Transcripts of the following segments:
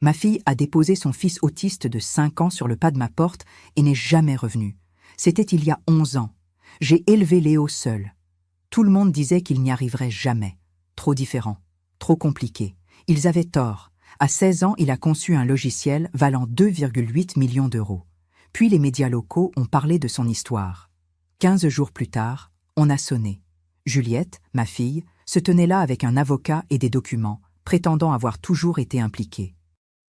Ma fille a déposé son fils autiste de 5 ans sur le pas de ma porte et n'est jamais revenue. C'était il y a 11 ans. J'ai élevé Léo seul. Tout le monde disait qu'il n'y arriverait jamais. Trop différent, trop compliqué. Ils avaient tort. À 16 ans, il a conçu un logiciel valant 2,8 millions d'euros. Puis les médias locaux ont parlé de son histoire. 15 jours plus tard, on a sonné. Juliette, ma fille, se tenait là avec un avocat et des documents, prétendant avoir toujours été impliquée.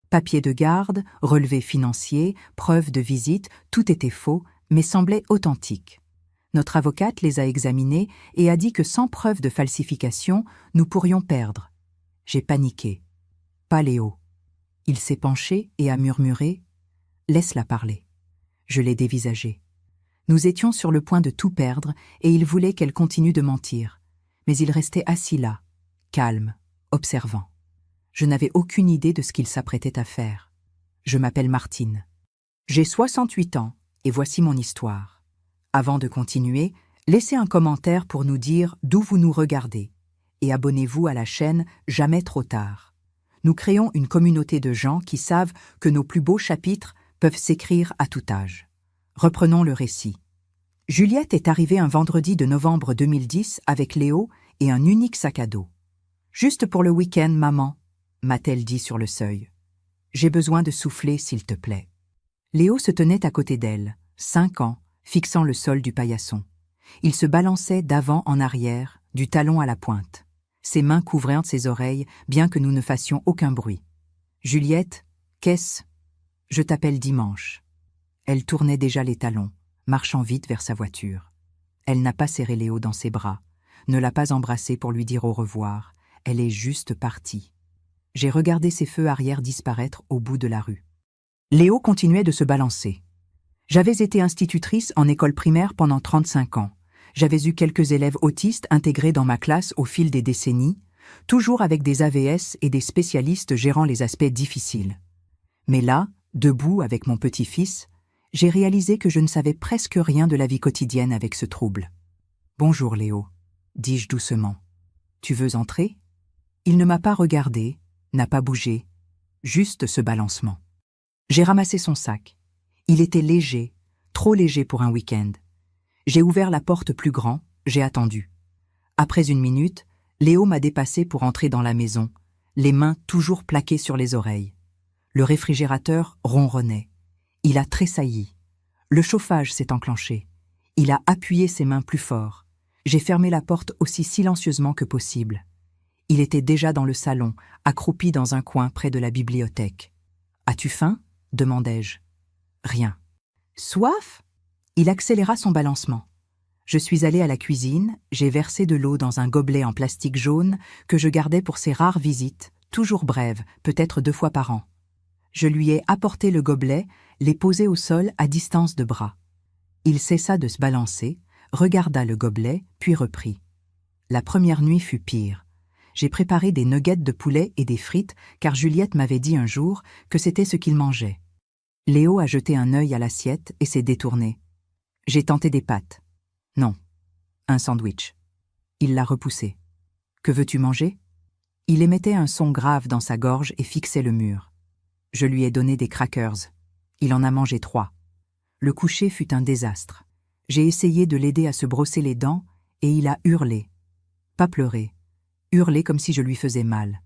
Papier de garde, relevés financiers, preuves de visite, tout était faux, mais semblait authentique. Notre avocate les a examinés et a dit que sans preuve de falsification, nous pourrions perdre. J'ai paniqué. Pas Léo. Il s'est penché et a murmuré « Laisse-la parler ». Je l'ai dévisagé. Nous étions sur le point de tout perdre et il voulait qu'elle continue de mentir. Mais il restait assis là, calme, observant. Je n'avais aucune idée de ce qu'il s'apprêtait à faire. Je m'appelle Martine. J'ai 68 ans et voici mon histoire. Avant de continuer, laissez un commentaire pour nous dire d'où vous nous regardez et abonnez-vous à la chaîne Jamais trop tard. Nous créons une communauté de gens qui savent que nos plus beaux chapitres peuvent s'écrire à tout âge. Reprenons le récit. Juliette est arrivée un vendredi de novembre 2010 avec Léo et un unique sac à dos. « Juste pour le week-end, maman », m'a-t-elle dit sur le seuil. « J'ai besoin de souffler, s'il te plaît. » Léo se tenait à côté d'elle, 5 ans, fixant le sol du paillasson. Il se balançait d'avant en arrière, du talon à la pointe. Ses mains couvraient ses oreilles, bien que nous ne fassions aucun bruit. « Juliette, qu'est-ce ? Je t'appelle dimanche. » Elle tournait déjà les talons, marchant vite vers sa voiture. Elle n'a pas serré Léo dans ses bras, ne l'a pas embrassé pour lui dire au revoir. Elle est juste partie. J'ai regardé ses feux arrière disparaître au bout de la rue. Léo continuait de se balancer. J'avais été institutrice en école primaire pendant 35 ans. J'avais eu quelques élèves autistes intégrés dans ma classe au fil des décennies, toujours avec des AVS et des spécialistes gérant les aspects difficiles. Mais là, debout avec mon petit-fils, j'ai réalisé que je ne savais presque rien de la vie quotidienne avec ce trouble. « Bonjour Léo », dis-je doucement. « Tu veux entrer ?» Il ne m'a pas regardé, n'a pas bougé, juste ce balancement. J'ai ramassé son sac. Il était léger, trop léger pour un week-end. J'ai ouvert la porte plus grand, j'ai attendu. Après 1 minute, Léo m'a dépassé pour entrer dans la maison, les mains toujours plaquées sur les oreilles. Le réfrigérateur ronronnait. Il a tressailli. Le chauffage s'est enclenché. Il a appuyé ses mains plus fort. J'ai fermé la porte aussi silencieusement que possible. Il était déjà dans le salon, accroupi dans un coin près de la bibliothèque. « As-tu faim ?» demandai-je. « Rien. »« Soif ?» Il accéléra son balancement. Je suis allée à la cuisine, j'ai versé de l'eau dans un gobelet en plastique jaune que je gardais pour ces rares visites, toujours brèves, peut-être 2 fois par an. Je lui ai apporté le gobelet, l'ai posé au sol à distance de bras. Il cessa de se balancer, regarda le gobelet, puis reprit. La première nuit fut pire. J'ai préparé des nuggets de poulet et des frites car Juliette m'avait dit un jour que c'était ce qu'il mangeait. Léo a jeté un œil à l'assiette et s'est détourné. J'ai tenté des pâtes. Non. Un sandwich. Il l'a repoussé. Que veux-tu manger ? Il émettait un son grave dans sa gorge et fixait le mur. Je lui ai donné des crackers. Il en a mangé 3. Le coucher fut un désastre. J'ai essayé de l'aider à se brosser les dents et il a hurlé. Pas pleuré. Hurlé comme si je lui faisais mal.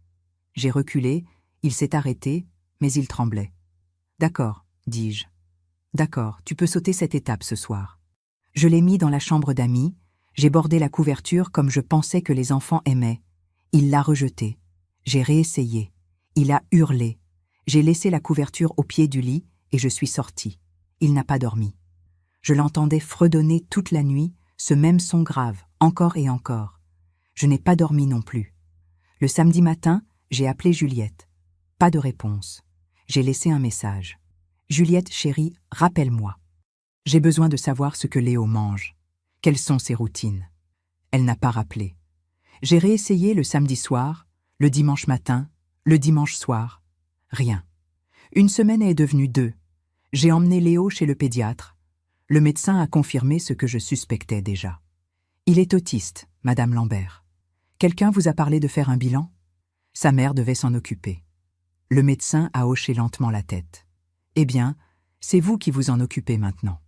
J'ai reculé, il s'est arrêté, mais il tremblait. « D'accord, dis-je. D'accord, tu peux sauter cette étape ce soir. » Je l'ai mis dans la chambre d'amis, j'ai bordé la couverture comme je pensais que les enfants aimaient. Il l'a rejeté. J'ai réessayé. Il a hurlé. J'ai laissé la couverture au pied du lit et je suis sortie. Il n'a pas dormi. Je l'entendais fredonner toute la nuit, ce même son grave, encore et encore. Je n'ai pas dormi non plus. Le samedi matin, j'ai appelé Juliette. Pas de réponse. J'ai laissé un message. « Juliette, chérie, rappelle-moi. J'ai besoin de savoir ce que Léo mange. Quelles sont ses routines ?» Elle n'a pas rappelé. J'ai réessayé le samedi soir, le dimanche matin, le dimanche soir. Rien. 1 semaine est devenue 2. J'ai emmené Léo chez le pédiatre. Le médecin a confirmé ce que je suspectais déjà. Il est autiste, Madame Lambert. Quelqu'un vous a parlé de faire un bilan ? Sa mère devait s'en occuper. Le médecin a hoché lentement la tête. « Eh bien, c'est vous qui vous en occupez maintenant. »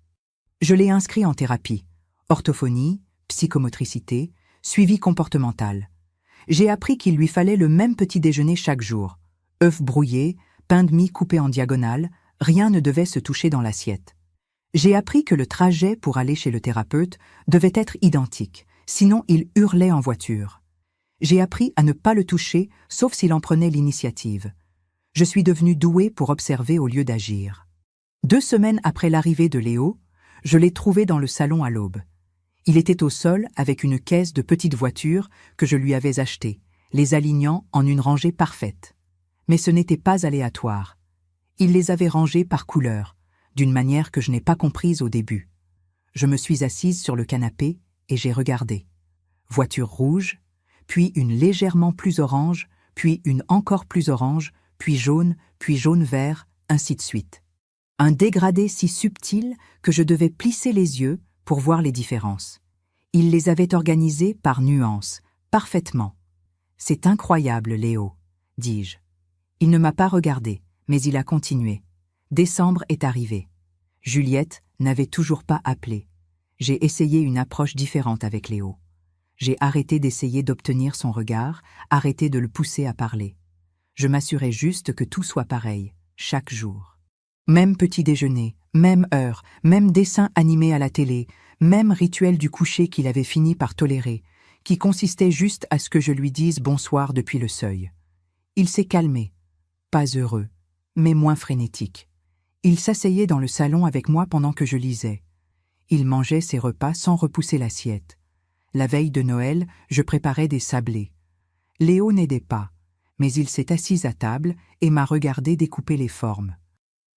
Je l'ai inscrit en thérapie, orthophonie, psychomotricité, suivi comportemental. J'ai appris qu'il lui fallait le même petit déjeuner chaque jour. Œufs brouillés, pain de mie coupé en diagonale, rien ne devait se toucher dans l'assiette. J'ai appris que le trajet pour aller chez le thérapeute devait être identique, sinon il hurlait en voiture. J'ai appris à ne pas le toucher, sauf s'il en prenait l'initiative. Je suis devenue douée pour observer au lieu d'agir. 2 semaines après l'arrivée de Léo, je l'ai trouvé dans le salon à l'aube. Il était au sol avec une caisse de petites voitures que je lui avais achetées, les alignant en une rangée parfaite. Mais ce n'était pas aléatoire. Il les avait rangées par couleur, d'une manière que je n'ai pas comprise au début. Je me suis assise sur le canapé et j'ai regardé. Voiture rouge, puis une légèrement plus orange, puis une encore plus orange, puis jaune-vert, ainsi de suite. Un dégradé si subtil que je devais plisser les yeux pour voir les différences. Il les avait organisées par nuances, parfaitement. « C'est incroyable, Léo, » dis-je. Il ne m'a pas regardé, mais il a continué. Décembre est arrivé. Juliette n'avait toujours pas appelé. J'ai essayé une approche différente avec Léo. J'ai arrêté d'essayer d'obtenir son regard, arrêté de le pousser à parler. Je m'assurais juste que tout soit pareil, chaque jour. Même petit déjeuner, même heure, même dessin animé à la télé, même rituel du coucher qu'il avait fini par tolérer, qui consistait juste à ce que je lui dise bonsoir depuis le seuil. Il s'est calmé, pas heureux, mais moins frénétique. Il s'asseyait dans le salon avec moi pendant que je lisais. Il mangeait ses repas sans repousser l'assiette. La veille de Noël, je préparais des sablés. Léo n'aidait pas, mais il s'est assis à table et m'a regardé découper les formes.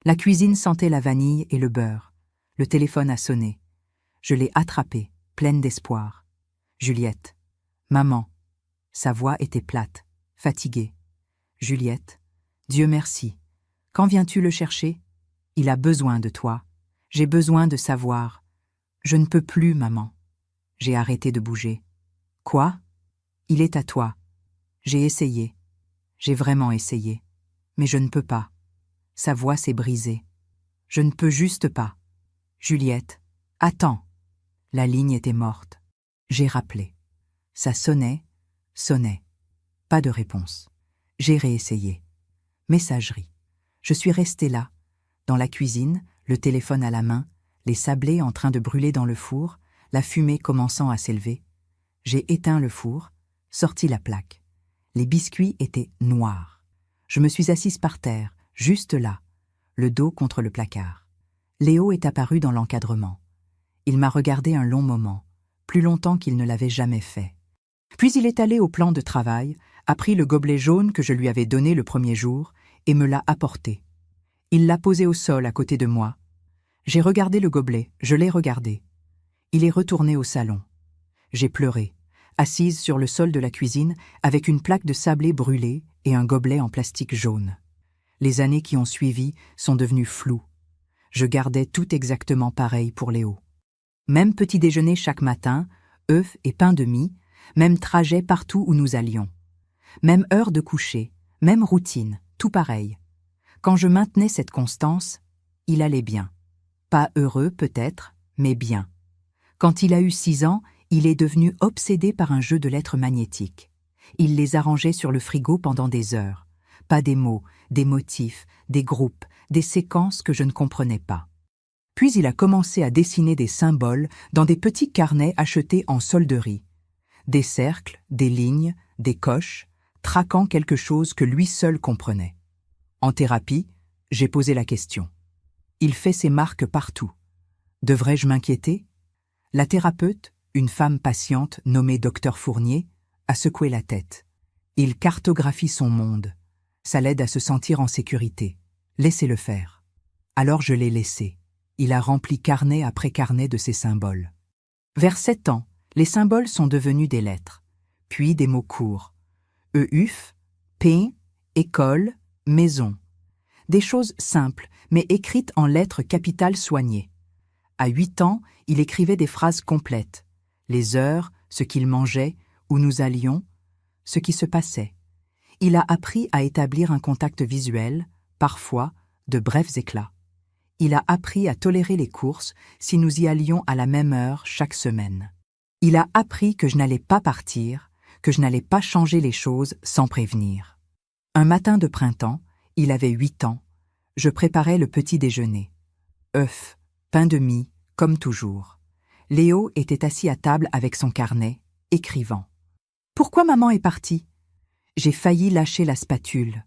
La cuisine sentait la vanille et le beurre. Le téléphone a sonné. Je l'ai attrapé, pleine d'espoir. Juliette. Maman. Sa voix était plate, fatiguée. Juliette. Dieu merci. Quand viens-tu le chercher? Il a besoin de toi. J'ai besoin de savoir. Je ne peux plus, maman. J'ai arrêté de bouger. Quoi? Il est à toi. J'ai essayé. J'ai vraiment essayé. Mais je ne peux pas. Sa voix s'est brisée. Je ne peux juste pas. Juliette. Attends. La ligne était morte. J'ai rappelé. Ça sonnait. Pas de réponse. J'ai réessayé. Messagerie. Je suis restée là, dans la cuisine, le téléphone à la main, les sablés en train de brûler dans le four, la fumée commençant à s'élever. J'ai éteint le four, sorti la plaque. Les biscuits étaient noirs. Je me suis assise par terre, juste là, le dos contre le placard. Léo est apparu dans l'encadrement. Il m'a regardé un long moment, plus longtemps qu'il ne l'avait jamais fait. Puis il est allé au plan de travail, a pris le gobelet jaune que je lui avais donné le premier jour et me l'a apporté. Il l'a posé au sol à côté de moi. J'ai regardé le gobelet, je l'ai regardé. Il est retourné au salon. J'ai pleuré, assise sur le sol de la cuisine avec une plaque de sablé brûlée et un gobelet en plastique jaune. Les années qui ont suivi sont devenues floues. Je gardais tout exactement pareil pour Léo. Même petit déjeuner chaque matin, œufs et pain de mie, même trajet partout où nous allions. Même heure de coucher, même routine, tout pareil. Quand je maintenais cette constance, il allait bien. Pas heureux peut-être, mais bien. Quand il a eu 6 ans, il est devenu obsédé par un jeu de lettres magnétiques. Il les arrangeait sur le frigo pendant des heures. Pas des mots, des motifs, des groupes, des séquences que je ne comprenais pas. Puis il a commencé à dessiner des symboles dans des petits carnets achetés en solderie. Des cercles, des lignes, des coches, traquant quelque chose que lui seul comprenait. En thérapie, j'ai posé la question. Il fait ses marques partout. Devrais-je m'inquiéter? La thérapeute, une femme patiente nommée Dr Fournier, a secoué la tête. Il cartographie son monde. Ça l'aide à se sentir en sécurité. Laissez-le faire. Alors je l'ai laissé. Il a rempli carnet après carnet de ces symboles. Vers 7 ans, les symboles sont devenus des lettres, puis des mots courts. EUF, pain, école, maison. Des choses simples, mais écrites en lettres capitales soignées. À 8 ans, il écrivait des phrases complètes. Les heures, ce qu'il mangeait, où nous allions, ce qui se passait. Il a appris à établir un contact visuel, parfois de brefs éclats. Il a appris à tolérer les courses si nous y allions à la même heure chaque semaine. Il a appris que je n'allais pas partir, que je n'allais pas changer les choses sans prévenir. Un matin de printemps, il avait 8 ans, je préparais le petit déjeuner. Œufs, pain de mie, comme toujours. Léo était assis à table avec son carnet, écrivant. « Pourquoi maman est partie ?» J'ai failli lâcher la spatule.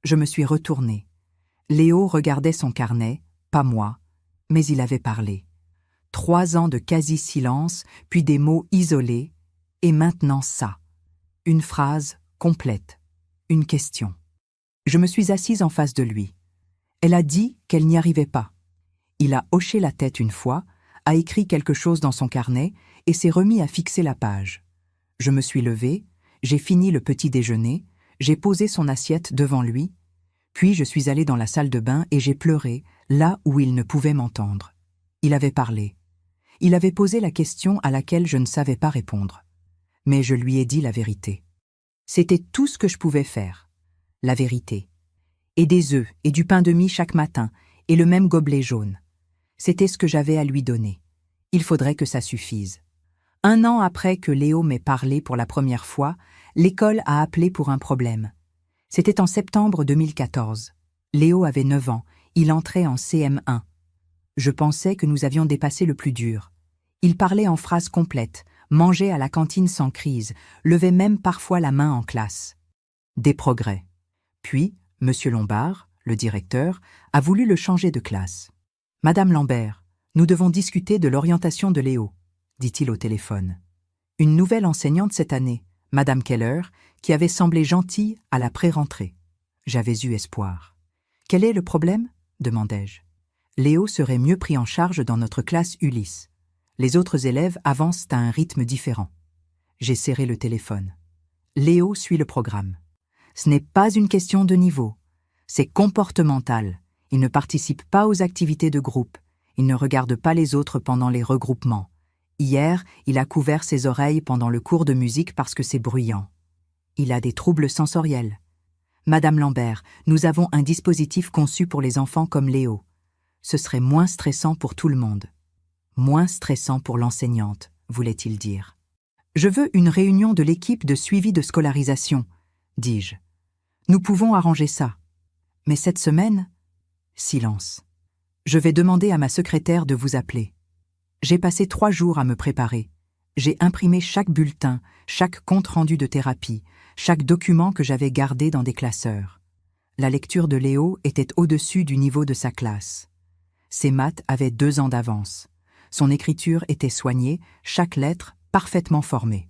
Je me suis retournée. Léo regardait son carnet, pas moi, mais il avait parlé. 3 ans de quasi-silence, puis des mots isolés, et maintenant ça. Une phrase complète, une question. Je me suis assise en face de lui. Elle a dit qu'elle n'y arrivait pas. Il a hoché la tête une fois, a écrit quelque chose dans son carnet et s'est remis à fixer la page. Je me suis levée, j'ai fini le petit déjeuner, j'ai posé son assiette devant lui, puis je suis allée dans la salle de bain et j'ai pleuré, là où il ne pouvait m'entendre. Il avait parlé. Il avait posé la question à laquelle je ne savais pas répondre. Mais je lui ai dit la vérité. C'était tout ce que je pouvais faire. La vérité. Et des œufs et du pain de mie chaque matin, et le même gobelet jaune. C'était ce que j'avais à lui donner. Il faudrait que ça suffise. 1 an après que Léo m'ait parlé pour la première fois, l'école a appelé pour un problème. C'était en septembre 2014. Léo avait 9 ans, il entrait en CM1. Je pensais que nous avions dépassé le plus dur. Il parlait en phrases complètes, mangeait à la cantine sans crise, levait même parfois la main en classe. Des progrès. Puis, M. Lombard, le directeur, a voulu le changer de classe. « Madame Lambert, nous devons discuter de l'orientation de Léo », dit-il au téléphone. Une nouvelle enseignante cette année, Madame Keller, qui avait semblé gentille à la pré-rentrée. J'avais eu espoir. « Quel est le problème ?» demandai-je. « Léo serait mieux pris en charge dans notre classe Ulysse. Les autres élèves avancent à un rythme différent. » J'ai serré le téléphone. Léo suit le programme. Ce n'est pas une question de niveau. C'est comportemental. Il ne participe pas aux activités de groupe. Il ne regarde pas les autres pendant les regroupements. Hier, il a couvert ses oreilles pendant le cours de musique parce que c'est bruyant. Il a des troubles sensoriels. Madame Lambert, nous avons un dispositif conçu pour les enfants comme Léo. Ce serait moins stressant pour tout le monde. Moins stressant pour l'enseignante, voulait-il dire. Je veux une réunion de l'équipe de suivi de scolarisation, dis-je. Nous pouvons arranger ça. Mais cette semaine, silence. Je vais demander à ma secrétaire de vous appeler. J'ai passé 3 jours à me préparer. J'ai imprimé chaque bulletin, chaque compte-rendu de thérapie, chaque document que j'avais gardé dans des classeurs. La lecture de Léo était au-dessus du niveau de sa classe. Ses maths avaient 2 ans d'avance. Son écriture était soignée, chaque lettre parfaitement formée.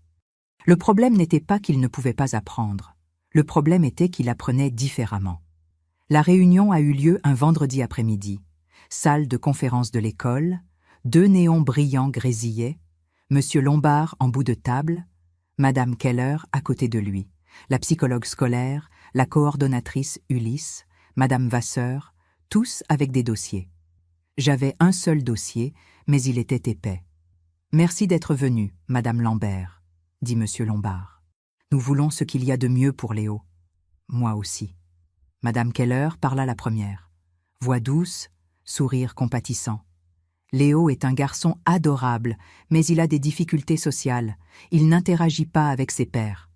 Le problème n'était pas qu'il ne pouvait pas apprendre. Le problème était qu'il apprenait différemment. La réunion a eu lieu un vendredi après-midi. Salle de conférence de l'école, 2 néons brillants grésillaient, M. Lombard en bout de table, Madame Keller à côté de lui, la psychologue scolaire, la coordonnatrice Ulysse, Madame Vasseur, tous avec des dossiers. J'avais un seul dossier, mais il était épais. « Merci d'être venue, Madame Lambert », dit M. Lombard. « Nous voulons ce qu'il y a de mieux pour Léo. » Moi aussi. Madame Keller parla la première. Voix douce, sourire compatissant. Léo est un garçon adorable, mais il a des difficultés sociales. Il n'interagit pas avec ses pairs.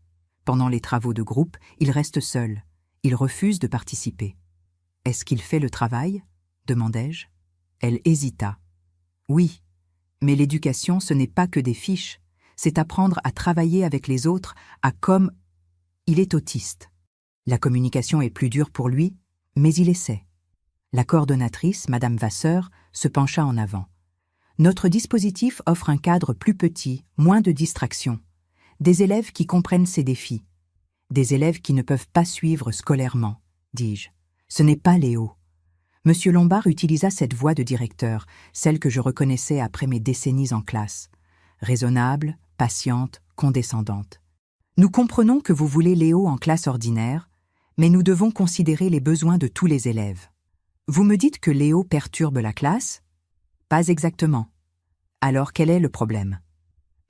Pendant les travaux de groupe, il reste seul. Il refuse de participer. « Est-ce qu'il fait le travail ?» demandai-je. Elle hésita. « Oui, mais l'éducation, ce n'est pas que des fiches. C'est apprendre à travailler avec les autres, à comme... Il est autiste. La communication est plus dure pour lui, mais il essaie. » La coordonnatrice, Madame Vasseur, se pencha en avant. « Notre dispositif offre un cadre plus petit, moins de distractions. Des élèves qui comprennent ces défis. Des élèves qui ne peuvent pas suivre scolairement, dis-je. Ce n'est pas Léo. » Monsieur Lombard utilisa cette voix de directeur, celle que je reconnaissais après mes décennies en classe. Raisonnable, patiente, condescendante. « Nous comprenons que vous voulez Léo en classe ordinaire, mais nous devons considérer les besoins de tous les élèves. Vous me dites que Léo perturbe la classe ? Pas exactement. Alors quel est le problème ?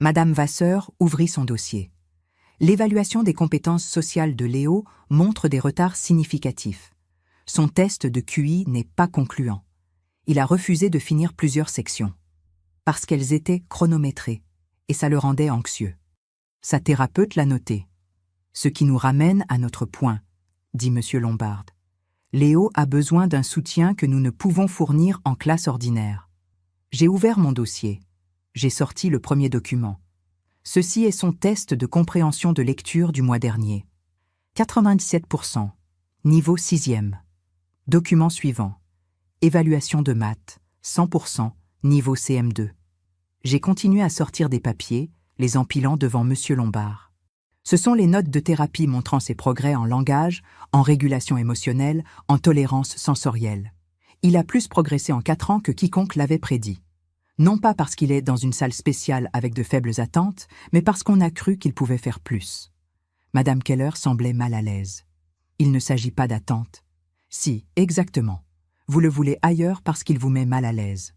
Madame Vasseur ouvrit son dossier. L'évaluation des compétences sociales de Léo montre des retards significatifs. Son test de QI n'est pas concluant. Il a refusé de finir plusieurs sections. Parce qu'elles étaient chronométrées, et ça le rendait anxieux. Sa thérapeute l'a noté. Ce qui nous ramène à notre point, dit M. Lombard. Léo a besoin d'un soutien que nous ne pouvons fournir en classe ordinaire. J'ai ouvert mon dossier. J'ai sorti le premier document. Ceci est son test de compréhension de lecture du mois dernier. 97%. Niveau 6e. Document suivant. Évaluation de maths. 100%. Niveau CM2. J'ai continué à sortir des papiers, les empilant devant M. Lombard. Ce sont les notes de thérapie montrant ses progrès en langage, en régulation émotionnelle, en tolérance sensorielle. Il a plus progressé en 4 ans que quiconque l'avait prédit. Non pas parce qu'il est dans une salle spéciale avec de faibles attentes, mais parce qu'on a cru qu'il pouvait faire plus. Madame Keller semblait mal à l'aise. Il ne s'agit pas d'attente. Si, exactement. Vous le voulez ailleurs parce qu'il vous met mal à l'aise.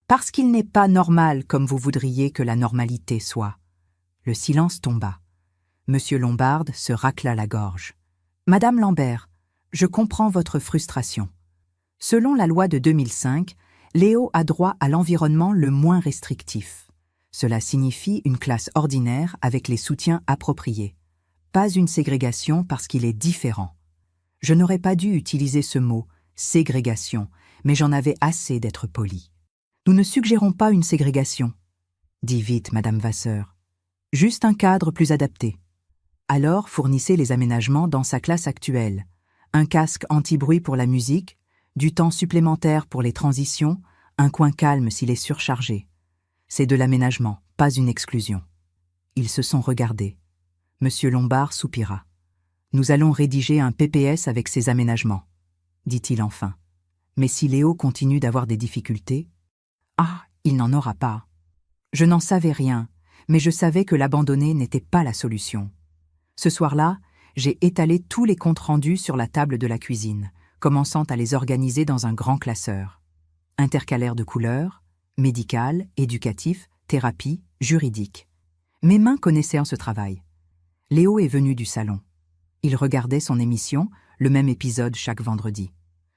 Parce qu'il n'est pas normal comme vous voudriez que la normalité soit. Le silence tomba. Monsieur Lombard se racla la gorge. Madame Lambert, je comprends votre frustration. Selon la loi de 2005, Léo a droit à l'environnement le moins restrictif. Cela signifie une classe ordinaire avec les soutiens appropriés. Pas une ségrégation parce qu'il est différent. Je n'aurais pas dû utiliser ce mot, ségrégation, mais j'en avais assez d'être poli. Nous ne suggérons pas une ségrégation, dit vite Madame Vasseur. Juste un cadre plus adapté. Alors fournissez les aménagements dans sa classe actuelle. Un casque anti-bruit pour la musique, du temps supplémentaire pour les transitions, un coin calme s'il est surchargé. C'est de l'aménagement, pas une exclusion. Ils se sont regardés. Monsieur Lombard soupira. Nous allons rédiger un PPS avec ces aménagements, dit-il enfin. Mais si Léo continue d'avoir des difficultés... Ah, il n'en aura pas. Je n'en savais rien, mais je savais que l'abandonner n'était pas la solution. Ce soir-là, j'ai étalé tous les comptes rendus sur la table de la cuisine, commençant à les organiser dans un grand classeur. Intercalaire de couleurs, médical, éducatif, thérapie, juridique. Mes mains connaissaient ce travail. Léo est venu du salon. Il regardait son émission, le même épisode chaque vendredi.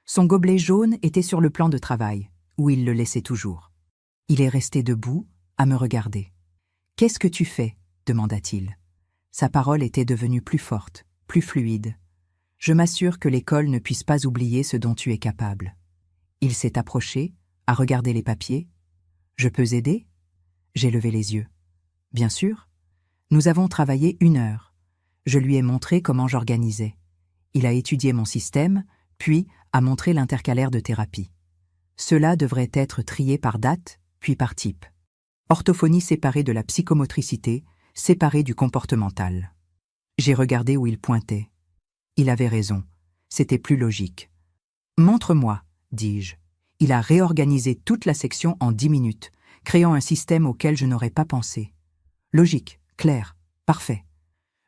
Son gobelet jaune était sur le plan de travail, où il le laissait toujours. Il est resté debout, à me regarder. « Qu'est-ce que tu fais » demanda-t-il. Sa parole était devenue plus forte, plus fluide. « Je m'assure que l'école ne puisse pas oublier ce dont tu es capable. » Il s'est approché, a regardé les papiers. « Je peux aider ?» J'ai levé les yeux. « Bien sûr. » Nous avons travaillé 1 heure. Je lui ai montré comment j'organisais. Il a étudié mon système, puis a montré l'intercalaire de thérapie. Cela devrait être trié par date, puis par type. Orthophonie séparée de la psychomotricité, séparée du comportemental. J'ai regardé où il pointait. Il avait raison. C'était plus logique. « Montre-moi », dis-je. Il a réorganisé toute la section en 10 minutes, créant un système auquel je n'aurais pas pensé. Logique, clair, parfait.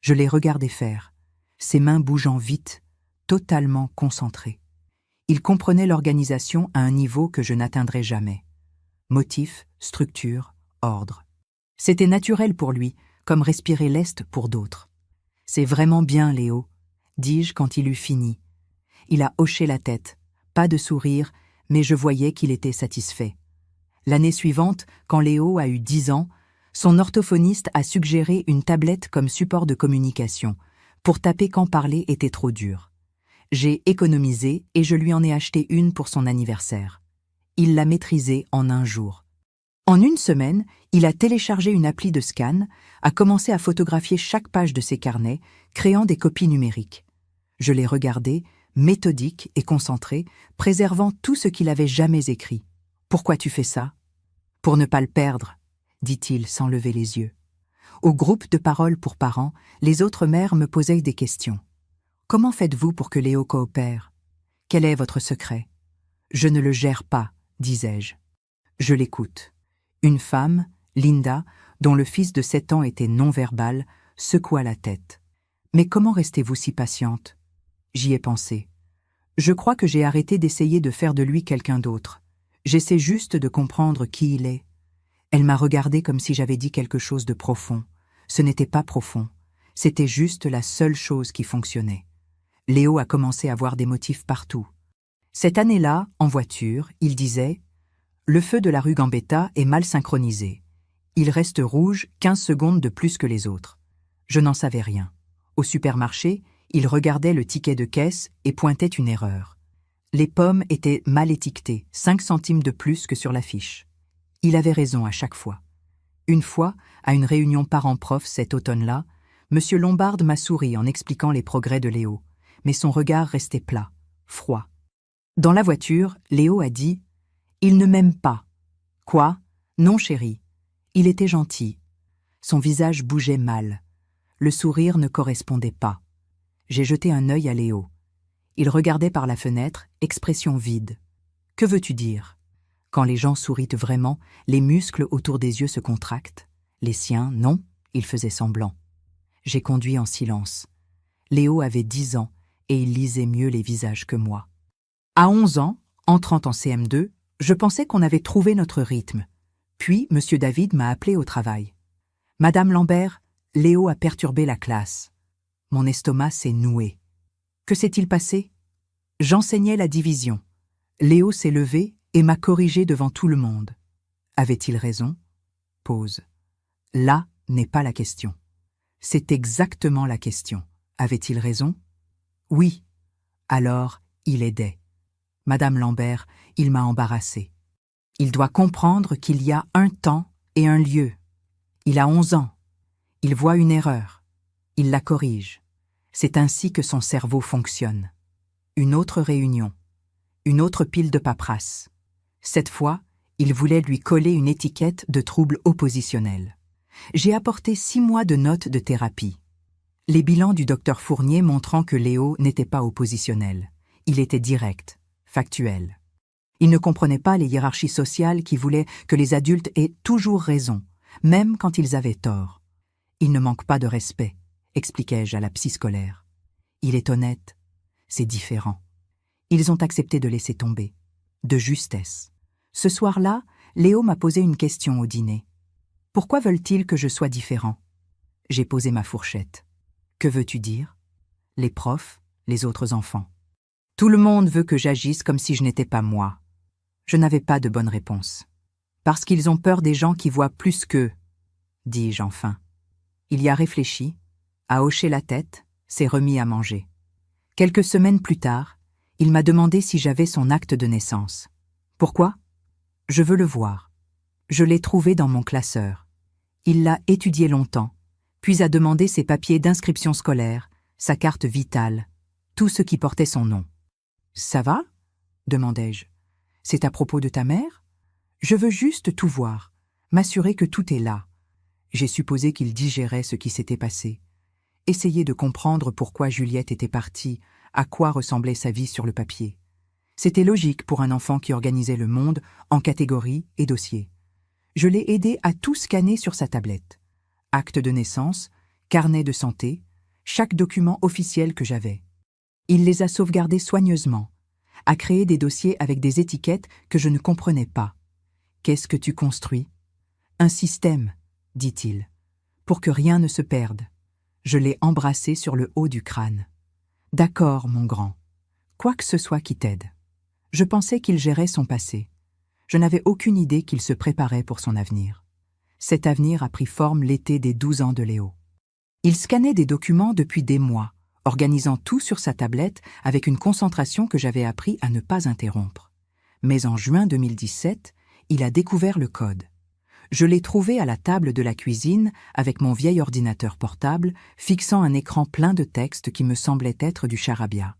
Je l'ai regardé faire, ses mains bougeant vite, totalement concentrées. Il comprenait l'organisation à un niveau que je n'atteindrais jamais. Motif, structure, ordre. C'était naturel pour lui, comme respirer l'Est pour d'autres. « C'est vraiment bien, Léo », dis-je quand il eut fini. Il a hoché la tête, pas de sourire, mais je voyais qu'il était satisfait. L'année suivante, quand Léo a eu 10 ans, son orthophoniste a suggéré une tablette comme support de communication, pour taper quand parler était trop dur. J'ai économisé et je lui en ai acheté une pour son anniversaire. Il l'a maîtrisée en 1 jour. En 1 semaine, il a téléchargé une appli de scan, a commencé à photographier chaque page de ses carnets, créant des copies numériques. Je l'ai regardé, méthodique et concentré, préservant tout ce qu'il avait jamais écrit. « Pourquoi tu fais ça ?»« Pour ne pas le perdre », dit-il sans lever les yeux. Au groupe de parole pour parents, les autres mères me posaient des questions. « Comment faites-vous pour que Léo coopère ? Quel est votre secret ?»« Je ne le gère pas, disais-je. Je l'écoute. » Une femme, Linda, dont le fils de 7 ans était non-verbal, secoua la tête. « Mais comment restez-vous si patiente ?» J'y ai pensé. Je crois que j'ai arrêté d'essayer de faire de lui quelqu'un d'autre. J'essaie juste de comprendre qui il est. Elle m'a regardé comme si j'avais dit quelque chose de profond. Ce n'était pas profond. C'était juste la seule chose qui fonctionnait. Léo a commencé à voir des motifs partout. Cette année-là, en voiture, il disait « Le feu de la rue Gambetta est mal synchronisé. Il reste rouge 15 secondes de plus que les autres. » Je n'en savais rien. Au supermarché, il regardait le ticket de caisse et pointait une erreur. Les pommes étaient mal étiquetées, 5 centimes de plus que sur l'affiche. Il avait raison à chaque fois. Une fois, à une réunion parents-prof cet automne-là, M. Lombard m'a souri en expliquant les progrès de Léo, mais son regard restait plat, froid. Dans la voiture, Léo a dit « Il ne m'aime pas. » « Quoi ? Non, chérie. Il était gentil. » Son visage bougeait mal. Le sourire ne correspondait pas. J'ai jeté un œil à Léo. Il regardait par la fenêtre, expression vide. « Que veux-tu dire ?» Quand les gens sourient vraiment, les muscles autour des yeux se contractent. Les siens, non, ils faisaient semblant. J'ai conduit en silence. Léo avait 10 ans et il lisait mieux les visages que moi. À 11 ans, entrant en CM2, je pensais qu'on avait trouvé notre rythme. Puis, M. David m'a appelé au travail. « Madame Lambert, Léo a perturbé la classe. » Mon estomac s'est noué. Que s'est-il passé? J'enseignais la division. Léo s'est levé et m'a corrigé devant tout le monde. Avait-il raison? Pause. Là n'est pas la question. C'est exactement la question. Avait-il raison? Oui. Alors, il aidait. Madame Lambert, il m'a embarrassé. Il doit comprendre qu'il y a un temps et un lieu. Il a 11 ans. Il voit une erreur. Il la corrige. C'est ainsi que son cerveau fonctionne. Une autre réunion. Une autre pile de paperasse. Cette fois, il voulait lui coller une étiquette de trouble oppositionnel. J'ai apporté 6 mois de notes de thérapie. Les bilans du docteur Fournier montrant que Léo n'était pas oppositionnel. Il était direct, factuel. Il ne comprenait pas les hiérarchies sociales qui voulaient que les adultes aient toujours raison, même quand ils avaient tort. Il ne manque pas de respect, expliquai-je à la psy scolaire. Il est honnête, c'est différent. Ils ont accepté de laisser tomber, de justesse. Ce soir-là, Léo m'a posé une question au dîner. Pourquoi veulent-ils que je sois différent? J'ai posé ma fourchette. Que veux-tu dire? Les profs, les autres enfants. Tout le monde veut que j'agisse comme si je n'étais pas moi. Je n'avais pas de bonne réponse. Parce qu'ils ont peur des gens qui voient plus qu'eux, dis-je enfin. Il y a réfléchi, a hoché la tête, s'est remis à manger. Quelques semaines plus tard, il m'a demandé si j'avais son acte de naissance. Pourquoi? Je veux le voir. Je l'ai trouvé dans mon classeur. Il l'a étudié longtemps, puis a demandé ses papiers d'inscription scolaire, sa carte vitale, tout ce qui portait son nom. « Ça va ?» demandai-je. « C'est à propos de ta mère? Je veux juste tout voir, m'assurer que tout est là. » J'ai supposé qu'il digérait ce qui s'était passé. Essayer de comprendre pourquoi Juliette était partie, à quoi ressemblait sa vie sur le papier. C'était logique pour un enfant qui organisait le monde en catégories et dossiers. Je l'ai aidé à tout scanner sur sa tablette. Acte de naissance, carnet de santé, chaque document officiel que j'avais. Il les a sauvegardés soigneusement, a créé des dossiers avec des étiquettes que je ne comprenais pas. « Qu'est-ce que tu construis ?»« Un système, dit-il, pour que rien ne se perde. » Je l'ai embrassé sur le haut du crâne. « D'accord, mon grand. Quoi que ce soit qui t'aide. » Je pensais qu'il gérait son passé. Je n'avais aucune idée qu'il se préparait pour son avenir. Cet avenir a pris forme l'été des 12 ans de Léo. Il scannait des documents depuis des mois, organisant tout sur sa tablette avec une concentration que j'avais appris à ne pas interrompre. Mais en juin 2017, il a découvert le code. Je l'ai trouvé à la table de la cuisine avec mon vieil ordinateur portable, fixant un écran plein de textes qui me semblaient être du charabia.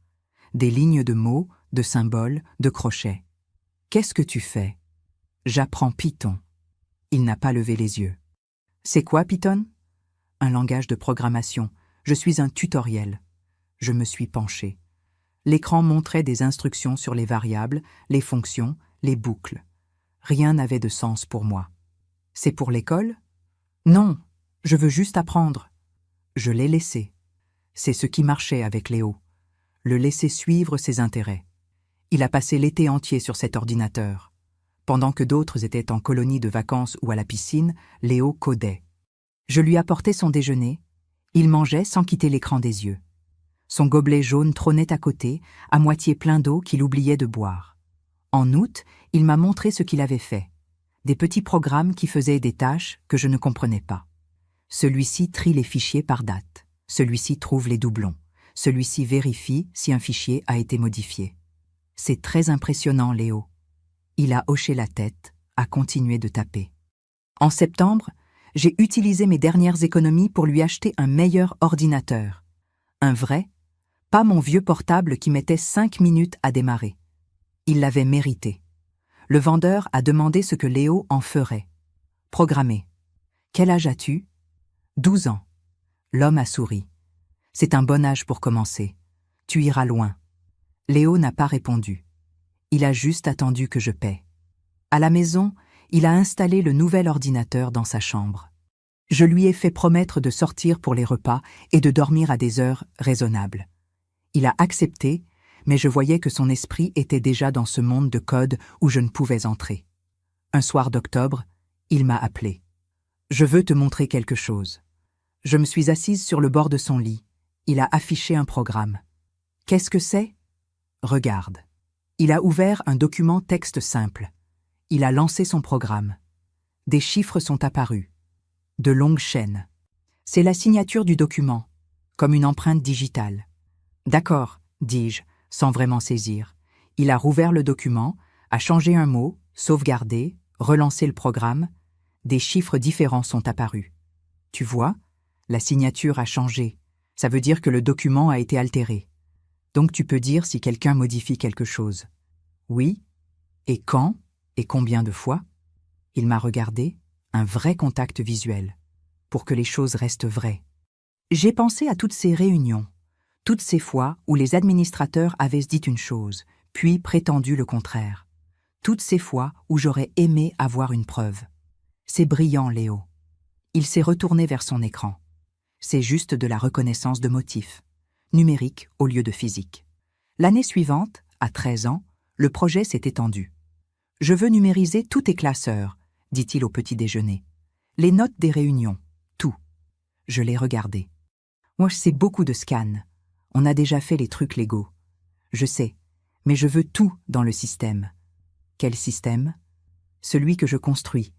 Des lignes de mots, de symboles, de crochets. « Qu'est-ce que tu fais ?»« J'apprends Python. » Il n'a pas levé les yeux. « C'est quoi Python ?»« Un langage de programmation. Je suis un tutoriel. » Je me suis penché. L'écran montrait des instructions sur les variables, les fonctions, les boucles. Rien n'avait de sens pour moi. « C'est pour l'école ?»« Non, je veux juste apprendre. » Je l'ai laissé. C'est ce qui marchait avec Léo. Le laisser suivre ses intérêts. Il a passé l'été entier sur cet ordinateur. Pendant que d'autres étaient en colonie de vacances ou à la piscine, Léo codait. Je lui apportais son déjeuner. Il mangeait sans quitter l'écran des yeux. Son gobelet jaune trônait à côté, à moitié plein d'eau qu'il oubliait de boire. En août, il m'a montré ce qu'il avait fait. Des petits programmes qui faisaient des tâches que je ne comprenais pas. Celui-ci trie les fichiers par date. Celui-ci trouve les doublons. Celui-ci vérifie si un fichier a été modifié. C'est très impressionnant, Léo. Il a hoché la tête, a continué de taper. En septembre, j'ai utilisé mes dernières économies pour lui acheter un meilleur ordinateur. Un vrai, pas mon vieux portable qui mettait 5 minutes à démarrer. Il l'avait mérité. Le vendeur a demandé ce que Léo en ferait. Programmer. Quel âge as-tu ? 12 ans. L'homme a souri. C'est un bon âge pour commencer. Tu iras loin. Léo n'a pas répondu. Il a juste attendu que je paie. À la maison, il a installé le nouvel ordinateur dans sa chambre. Je lui ai fait promettre de sortir pour les repas et de dormir à des heures raisonnables. Il a accepté, mais je voyais que son esprit était déjà dans ce monde de code où je ne pouvais entrer. Un soir d'octobre, il m'a appelé. « Je veux te montrer quelque chose. » Je me suis assise sur le bord de son lit. Il a affiché un programme. « Qu'est-ce que c'est ? » Regarde. Il a ouvert un document texte simple. Il a lancé son programme. Des chiffres sont apparus. De longues chaînes. C'est la signature du document, comme une empreinte digitale. D'accord, dis-je, sans vraiment saisir. Il a rouvert le document, a changé un mot, sauvegardé, relancé le programme. Des chiffres différents sont apparus. Tu vois, la signature a changé. Ça veut dire que le document a été altéré. Donc tu peux dire si quelqu'un modifie quelque chose. Oui. Et quand ? Et combien de fois ? Il m'a regardé, un vrai contact visuel, pour que les choses restent vraies. J'ai pensé à toutes ces réunions, toutes ces fois où les administrateurs avaient dit une chose, puis prétendu le contraire. Toutes ces fois où j'aurais aimé avoir une preuve. C'est brillant, Léo. Il s'est retourné vers son écran. C'est juste de la reconnaissance de motifs, numérique au lieu de physique. L'année suivante, à 13 ans, le projet s'est étendu. « Je veux numériser tous tes classeurs », dit-il au petit déjeuner. « Les notes des réunions, tout. » Je l'ai regardé. « Moi, c'est beaucoup de scans. On a déjà fait les trucs légaux. Je sais, mais je veux tout dans le système. » Quel système ? Celui que je construis,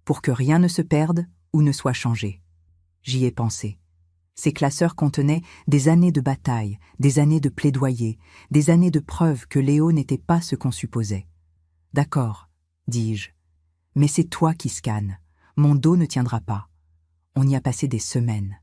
pour que rien ne se perde ou ne soit changé. J'y ai pensé. Ces classeurs contenaient des années de bataille, des années de plaidoyer, des années de preuves que Léo n'était pas ce qu'on supposait. « D'accord, dis-je. Mais c'est toi qui scannes. Mon dos ne tiendra pas. » On y a passé des semaines.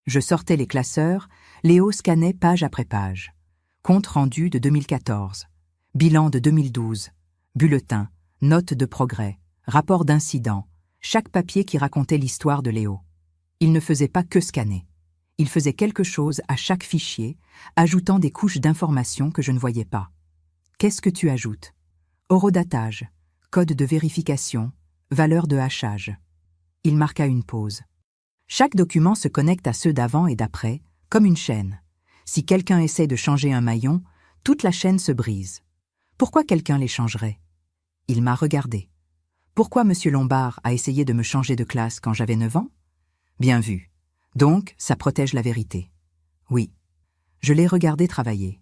Je sortais les classeurs, Léo scannait page après page. Compte rendu de 2014, bilan de 2012, bulletin, notes de progrès, rapport d'incident, chaque papier qui racontait l'histoire de Léo. Il ne faisait pas que scanner. Il faisait quelque chose à chaque fichier, ajoutant des couches d'informations que je ne voyais pas. Qu'est-ce que tu ajoutes ? Horodatage, code de vérification, valeur de hachage. Il marqua une pause. Chaque document se connecte à ceux d'avant et d'après, comme une chaîne. Si quelqu'un essaie de changer un maillon, toute la chaîne se brise. Pourquoi quelqu'un les changerait ? Il m'a regardé. Pourquoi M. Lombard a essayé de me changer de classe quand j'avais 9 ans ? Bien vu. Donc, ça protège la vérité. Oui. Je l'ai regardé travailler.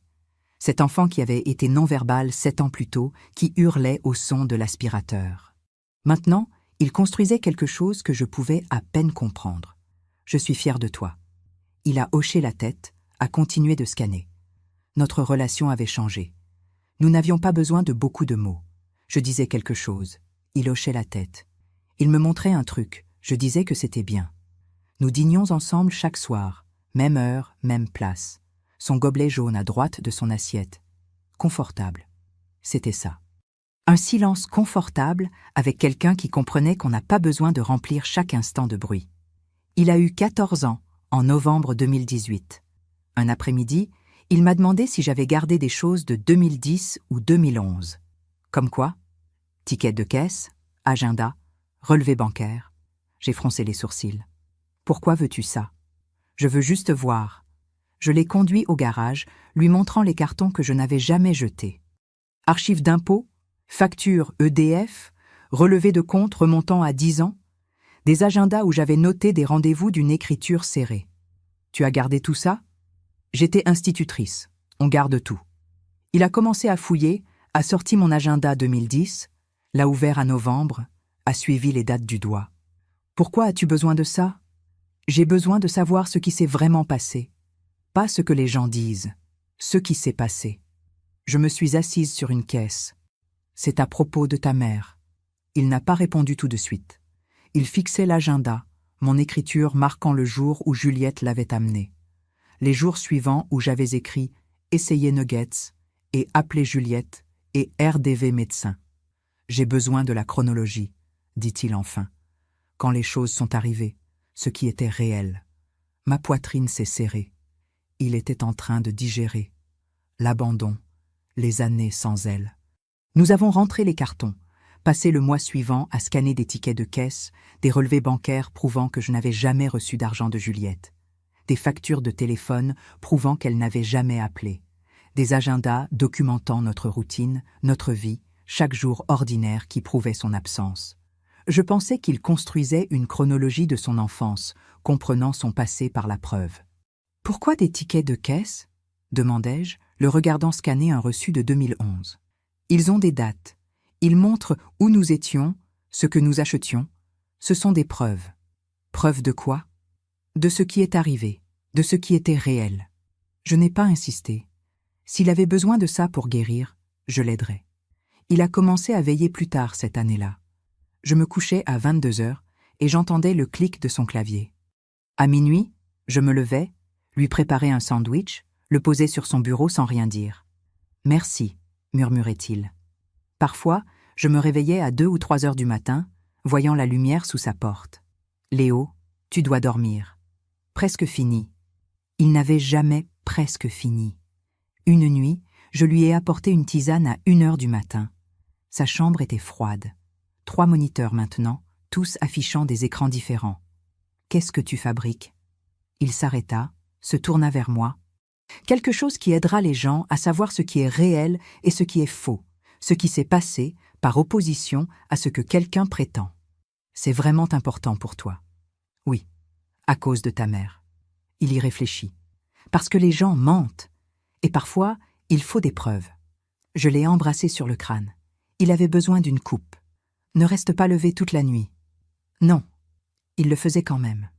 Cet enfant qui avait été non-verbal 7 ans plus tôt, qui hurlait au son de l'aspirateur. Maintenant, il construisait quelque chose que je pouvais à peine comprendre. Je suis fier de toi. Il a hoché la tête, a continué de scanner. Notre relation avait changé. Nous n'avions pas besoin de beaucoup de mots. Je disais quelque chose. Il hochait la tête. Il me montrait un truc. Je disais que c'était bien. Nous dînions ensemble chaque soir, même heure, même place. Son gobelet jaune à droite de son assiette. Confortable. C'était ça. Un silence confortable avec quelqu'un qui comprenait qu'on n'a pas besoin de remplir chaque instant de bruit. Il a eu 14 ans, en novembre 2018. Un après-midi, il m'a demandé si j'avais gardé des choses de 2010 ou 2011. Comme quoi ? Ticket de caisse, agenda, relevé bancaire. J'ai froncé les sourcils. Pourquoi veux-tu ça ? Je veux juste voir. Je l'ai conduit au garage, lui montrant les cartons que je n'avais jamais jetés. Archives d'impôts, factures EDF, relevés de compte remontant à 10 ans, des agendas où j'avais noté des rendez-vous d'une écriture serrée. Tu as gardé tout ça? J'étais institutrice. On garde tout. Il a commencé à fouiller, a sorti mon agenda 2010, l'a ouvert à novembre, a suivi les dates du doigt. Pourquoi as-tu besoin de ça? J'ai besoin de savoir ce qui s'est vraiment passé. Pas ce que les gens disent, ce qui s'est passé. Je me suis assise sur une caisse. C'est à propos de ta mère. Il n'a pas répondu tout de suite. Il fixait l'agenda, mon écriture marquant le jour où Juliette l'avait amené. Les jours suivants où j'avais écrit « Essayez Nuggets » et « Appelez Juliette » et « RDV médecin ». J'ai besoin de la chronologie, dit-il enfin. Quand les choses sont arrivées, ce qui était réel. Ma poitrine s'est serrée. Il était en train de digérer. L'abandon, les années sans elle. Nous avons rentré les cartons, passé le mois suivant à scanner des tickets de caisse, des relevés bancaires prouvant que je n'avais jamais reçu d'argent de Juliette, des factures de téléphone prouvant qu'elle n'avait jamais appelé, des agendas documentant notre routine, notre vie, chaque jour ordinaire qui prouvait son absence. Je pensais qu'il construisait une chronologie de son enfance, comprenant son passé par la preuve. « Pourquoi des tickets de caisse ?» demandai-je, le regardant scanner un reçu de 2011. « Ils ont des dates. Ils montrent où nous étions, ce que nous achetions. Ce sont des preuves. » « Preuves de quoi ? » ?»« De ce qui est arrivé, de ce qui était réel. » Je n'ai pas insisté. S'il avait besoin de ça pour guérir, je l'aiderais. Il a commencé à veiller plus tard cette année-là. Je me couchais à 22h et j'entendais le clic de son clavier. À minuit, je me levais, lui préparais un sandwich, le posais sur son bureau sans rien dire. « Merci », murmurait-il. Parfois, je me réveillais à 2 ou 3 heures du matin, voyant la lumière sous sa porte. « Léo, tu dois dormir. » Presque fini. Il n'avait jamais presque fini. Une nuit, je lui ai apporté une tisane à 1h du matin. Sa chambre était froide. 3 moniteurs maintenant, tous affichant des écrans différents. « Qu'est-ce que tu fabriques ?» Il s'arrêta, se tourna vers moi. « Quelque chose qui aidera les gens à savoir ce qui est réel et ce qui est faux, ce qui s'est passé par opposition à ce que quelqu'un prétend. C'est vraiment important pour toi. » « Oui, à cause de ta mère. » Il y réfléchit. « Parce que les gens mentent. Et parfois, il faut des preuves. » Je l'ai embrassé sur le crâne. Il avait besoin d'une coupe. « Ne reste pas levé toute la nuit. » Non. Il le faisait quand même.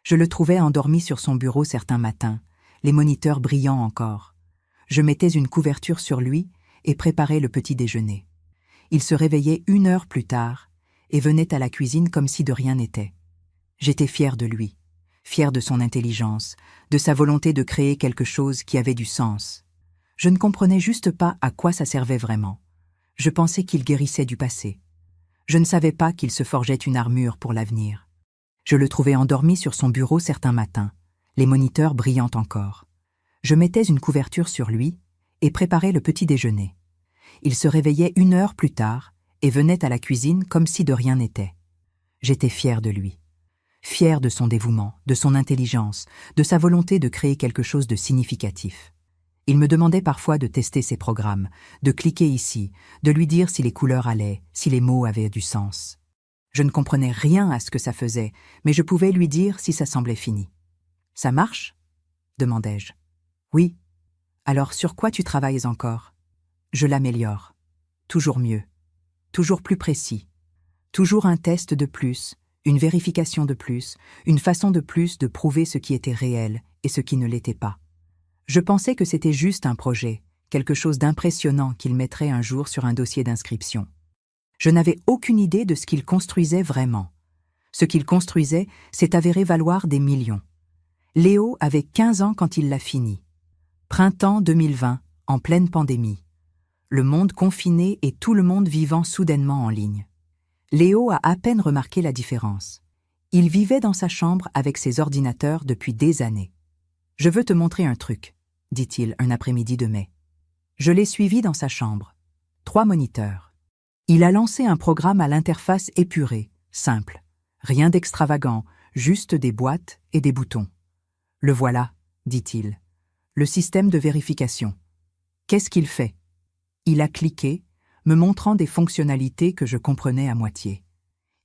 Je le trouvais endormi sur son bureau certains matins, les moniteurs brillant encore. Je mettais une couverture sur lui et préparais le petit déjeuner. Il se réveillait 1 heure plus tard et venait à la cuisine comme si de rien n'était. J'étais fière de lui, fière de son intelligence, de sa volonté de créer quelque chose qui avait du sens. Je ne comprenais juste pas à quoi ça servait vraiment. Je pensais qu'il guérissait du passé. Je ne savais pas qu'il se forgeait une armure pour l'avenir. Je le trouvais endormi sur son bureau certains matins, les moniteurs brillant encore. Je mettais une couverture sur lui et préparais le petit déjeuner. Il se réveillait 1 heure plus tard et venait à la cuisine comme si de rien n'était. J'étais fière de lui. Fière de son dévouement, de son intelligence, de sa volonté de créer quelque chose de significatif. Il me demandait parfois de tester ses programmes, de cliquer ici, de lui dire si les couleurs allaient, si les mots avaient du sens. Je ne comprenais rien à ce que ça faisait, mais je pouvais lui dire si ça semblait fini. « Ça marche ?» demandai-je. « Oui. Alors sur quoi tu travailles encore ?»« Je l'améliore. Toujours mieux. Toujours plus précis. Toujours un test de plus, une vérification de plus, une façon de plus de prouver ce qui était réel et ce qui ne l'était pas. Je pensais que c'était juste un projet, quelque chose d'impressionnant qu'il mettrait un jour sur un dossier d'inscription. Je n'avais aucune idée de ce qu'il construisait vraiment. Ce qu'il construisait s'est avéré valoir des millions. Léo avait 15 ans quand il l'a fini. Printemps 2020, en pleine pandémie. Le monde confiné et tout le monde vivant soudainement en ligne. Léo a à peine remarqué la différence. Il vivait dans sa chambre avec ses ordinateurs depuis des années. « Je veux te montrer un truc », dit-il un après-midi de mai. Je l'ai suivi dans sa chambre. 3 moniteurs. Il a lancé un programme à l'interface épurée, simple. Rien d'extravagant, juste des boîtes et des boutons. « Le voilà », dit-il. « Le système de vérification. » Qu'est-ce qu'il fait ? Il a cliqué, me montrant des fonctionnalités que je comprenais à moitié.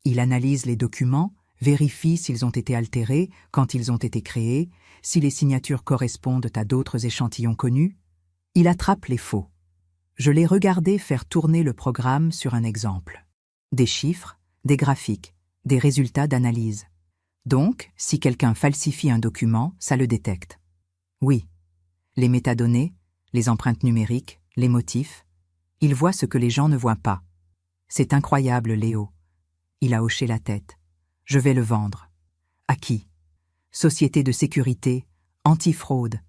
Il analyse les documents, vérifie s'ils ont été altérés, quand ils ont été créés, si les signatures correspondent à d'autres échantillons connus. Il attrape les faux. Je l'ai regardé faire tourner le programme sur un exemple. Des chiffres, des graphiques, des résultats d'analyse. Donc, si quelqu'un falsifie un document, ça le détecte. Oui. Les métadonnées, les empreintes numériques, les motifs, il voit ce que les gens ne voient pas. C'est incroyable, Léo. Il a hoché la tête. Je vais le vendre. À qui? Société de sécurité, antifraude.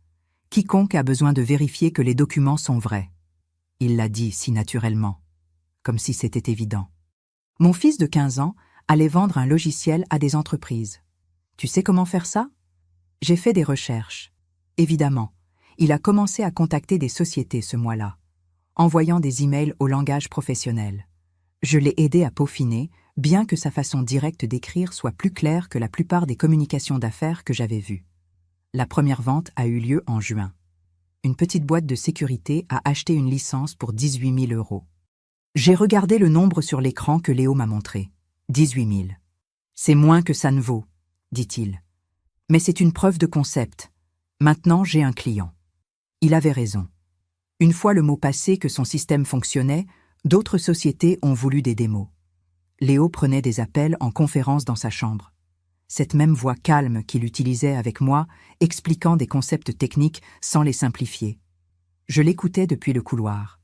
Quiconque a besoin de vérifier que les documents sont vrais. Il l'a dit si naturellement, comme si c'était évident. Mon fils de 15 ans allait vendre un logiciel à des entreprises. Tu sais comment faire ça? J'ai fait des recherches. Évidemment, il a commencé à contacter des sociétés ce mois-là, envoyant des emails au langage professionnel. Je l'ai aidé à peaufiner, bien que sa façon directe d'écrire soit plus claire que la plupart des communications d'affaires que j'avais vues. La première vente a eu lieu en juin. Une petite boîte de sécurité a acheté une licence pour 18 000 €. J'ai regardé le nombre sur l'écran que Léo m'a montré. 18 000. C'est moins que ça ne vaut, dit-il. Mais c'est une preuve de concept. Maintenant, j'ai un client. Il avait raison. Une fois le mot passé que son système fonctionnait, d'autres sociétés ont voulu des démos. Léo prenait des appels en conférence dans sa chambre. Cette même voix calme qu'il utilisait avec moi, expliquant des concepts techniques sans les simplifier. Je l'écoutais depuis le couloir.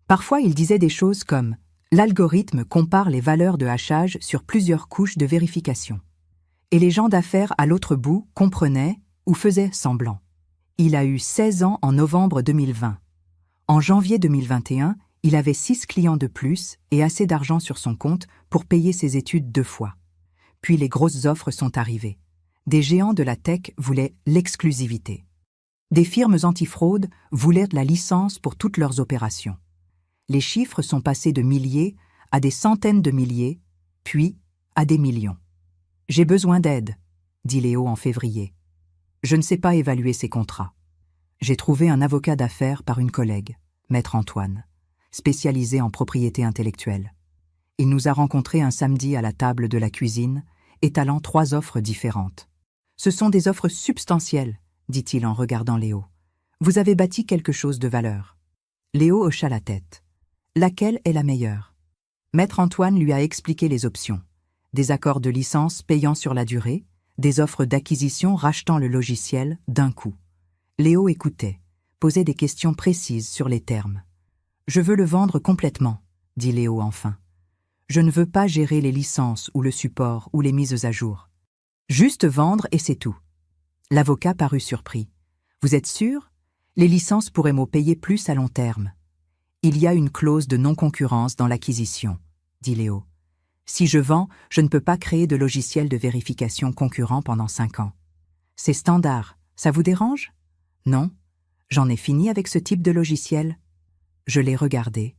Parfois, il disait des choses comme « L'algorithme compare les valeurs de hachage sur plusieurs couches de vérification. » Et les gens d'affaires à l'autre bout comprenaient ou faisaient semblant. Il a eu 16 ans en novembre 2020. En janvier 2021, il avait 6 clients de plus et assez d'argent sur son compte pour payer ses études 2 fois. Puis les grosses offres sont arrivées. Des géants de la tech voulaient l'exclusivité. Des firmes antifraude voulaient la licence pour toutes leurs opérations. Les chiffres sont passés de milliers à des centaines de milliers, puis à des millions. « J'ai besoin d'aide », dit Léo en février. Je ne sais pas évaluer ces contrats. J'ai trouvé un avocat d'affaires par une collègue, Maître Antoine, spécialisé en propriété intellectuelle. Il nous a rencontrés un samedi à la table de la cuisine, étalant 3 offres différentes. « Ce sont des offres substantielles », dit-il en regardant Léo. « Vous avez bâti quelque chose de valeur. » Léo hocha la tête. « Laquelle est la meilleure ?» Maître Antoine lui a expliqué les options. Des accords de licence payant sur la durée, des offres d'acquisition rachetant le logiciel d'un coup. Léo écoutait, posait des questions précises sur les termes. « Je veux le vendre complètement », dit Léo enfin. « Je ne veux pas gérer les licences ou le support ou les mises à jour. Juste vendre et c'est tout. » L'avocat parut surpris. « Vous êtes sûr? Les licences pourraient me payer plus à long terme. » « Il y a une clause de non-concurrence dans l'acquisition, » dit Léo. « Si je vends, je ne peux pas créer de logiciel de vérification concurrent pendant 5 ans. C'est standard, ça vous dérange? Non? J'en ai fini avec ce type de logiciel. » Je l'ai regardé.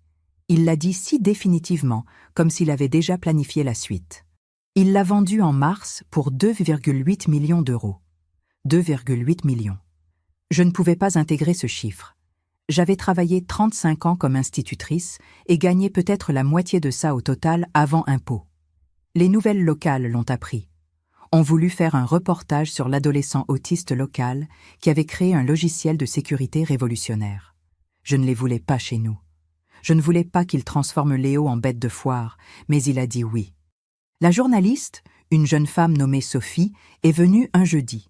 Il l'a dit si définitivement, comme s'il avait déjà planifié la suite. Il l'a vendu en mars pour 2,8 millions d'euros. 2,8 millions. Je ne pouvais pas intégrer ce chiffre. J'avais travaillé 35 ans comme institutrice et gagné peut-être la moitié de ça au total avant impôt. Les nouvelles locales l'ont appris. On voulut faire un reportage sur l'adolescent autiste local qui avait créé un logiciel de sécurité révolutionnaire. Je ne les voulais pas chez nous. Je ne voulais pas qu'il transforme Léo en bête de foire, mais il a dit oui. La journaliste, une jeune femme nommée Sophie, est venue un jeudi.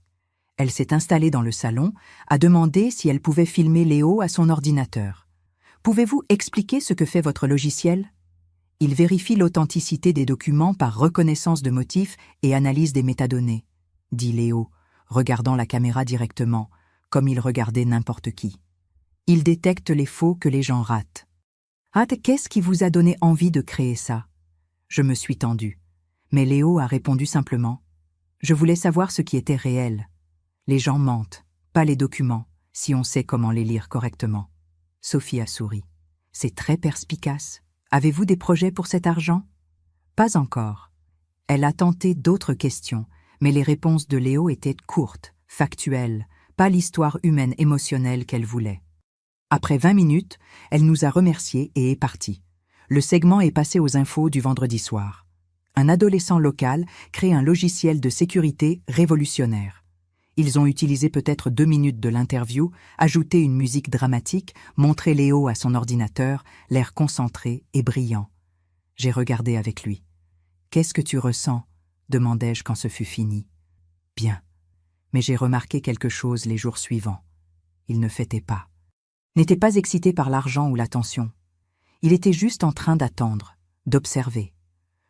Elle s'est installée dans le salon, a demandé si elle pouvait filmer Léo à son ordinateur. « Pouvez-vous expliquer ce que fait votre logiciel ?» Il vérifie l'authenticité des documents par reconnaissance de motifs et analyse des métadonnées, dit Léo, regardant la caméra directement, comme il regardait n'importe qui. Il détecte les faux que les gens ratent. « Ah, qu'est-ce qui vous a donné envie de créer ça ?» Je me suis tendue, mais Léo a répondu simplement. « Je voulais savoir ce qui était réel. Les gens mentent, pas les documents, si on sait comment les lire correctement. » Sophie a souri. « C'est très perspicace. Avez-vous des projets pour cet argent ?» Pas encore. Elle a tenté d'autres questions, mais les réponses de Léo étaient courtes, factuelles, pas l'histoire humaine émotionnelle qu'elle voulait. Après 20 minutes, elle nous a remerciés et est partie. Le segment est passé aux infos du vendredi soir. Un adolescent local crée un logiciel de sécurité révolutionnaire. Ils ont utilisé peut-être 2 minutes de l'interview, ajouté une musique dramatique, montré Léo à son ordinateur, l'air concentré et brillant. J'ai regardé avec lui. « Qu'est-ce que tu ressens ?» demandai-je quand ce fut fini. « Bien. Mais j'ai remarqué quelque chose les jours suivants. Il ne fêtait pas. N'était pas excité par l'argent ou l'attention. Il était juste en train d'attendre, d'observer.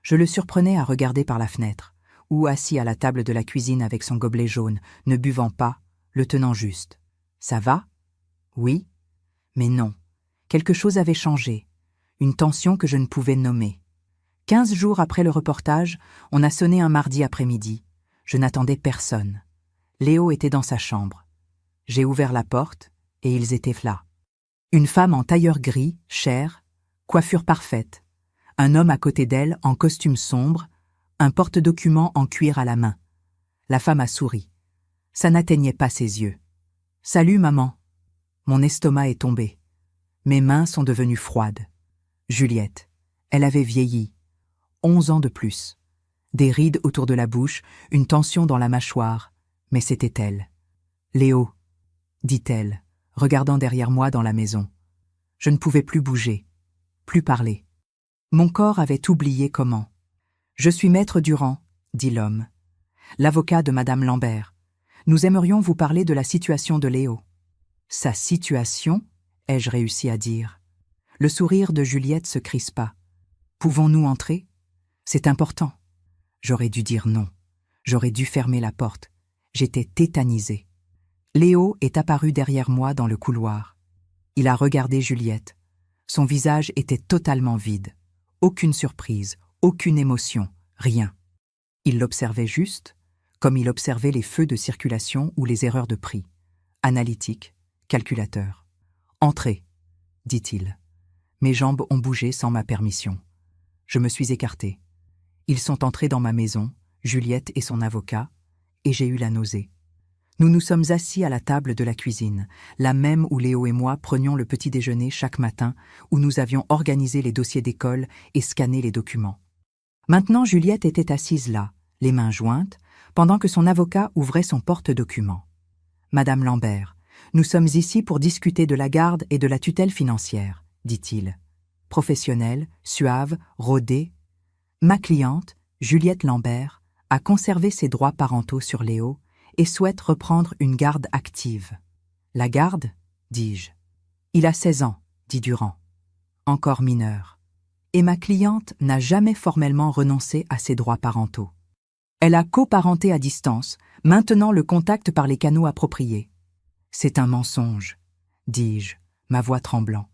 Je le surprenais à regarder par la fenêtre, ou assis à la table de la cuisine avec son gobelet jaune, ne buvant pas, le tenant juste. « Ça va ?» ? Oui. Mais non. Quelque chose avait changé. Une tension que je ne pouvais nommer. 15 jours après le reportage, on a sonné un mardi après-midi. Je n'attendais personne. Léo était dans sa chambre. J'ai ouvert la porte, et ils étaient là. Une femme en tailleur gris, chair, coiffure parfaite. Un homme à côté d'elle en costume sombre, un porte-documents en cuir à la main. La femme a souri. Ça n'atteignait pas ses yeux. « Salut, maman. » Mon estomac est tombé. Mes mains sont devenues froides. Juliette. Elle avait vieilli. 11 ans de plus. Des rides autour de la bouche, une tension dans la mâchoire. Mais c'était elle. « Léo, » dit-elle, regardant derrière moi dans la maison. Je ne pouvais plus bouger, plus parler. Mon corps avait oublié comment. « Je suis maître Durand, » dit l'homme. « L'avocat de Madame Lambert. Nous aimerions vous parler de la situation de Léo. » « Sa situation ?» ai-je réussi à dire. Le sourire de Juliette se crispa. « Pouvons-nous entrer ? C'est important. » J'aurais dû dire non. J'aurais dû fermer la porte. J'étais tétanisée. Léo est apparu derrière moi dans le couloir. Il a regardé Juliette. Son visage était totalement vide. Aucune surprise, aucune émotion, rien. Il l'observait juste, comme il observait les feux de circulation ou les erreurs de prix. Analytique, calculateur. « Entrez », dit-il. Mes jambes ont bougé sans ma permission. Je me suis écartée. Ils sont entrés dans ma maison, Juliette et son avocat, et j'ai eu la nausée. Nous nous sommes assis à la table de la cuisine, la même où Léo et moi prenions le petit déjeuner chaque matin, où nous avions organisé les dossiers d'école et scanné les documents. Maintenant, Juliette était assise là, les mains jointes, pendant que son avocat ouvrait son porte-documents. « Madame Lambert, nous sommes ici pour discuter de la garde et de la tutelle financière, » dit-il. Professionnel, suave, rodé. Ma cliente, Juliette Lambert, a conservé ses droits parentaux sur Léo et souhaite reprendre une garde active. « La garde ?» dis-je. « Il a 16 ans, » dit Durand. « Encore mineur. Et ma cliente n'a jamais formellement renoncé à ses droits parentaux. Elle a coparenté à distance, maintenant le contact par les canaux appropriés. C'est un mensonge, dis-je, ma voix tremblant.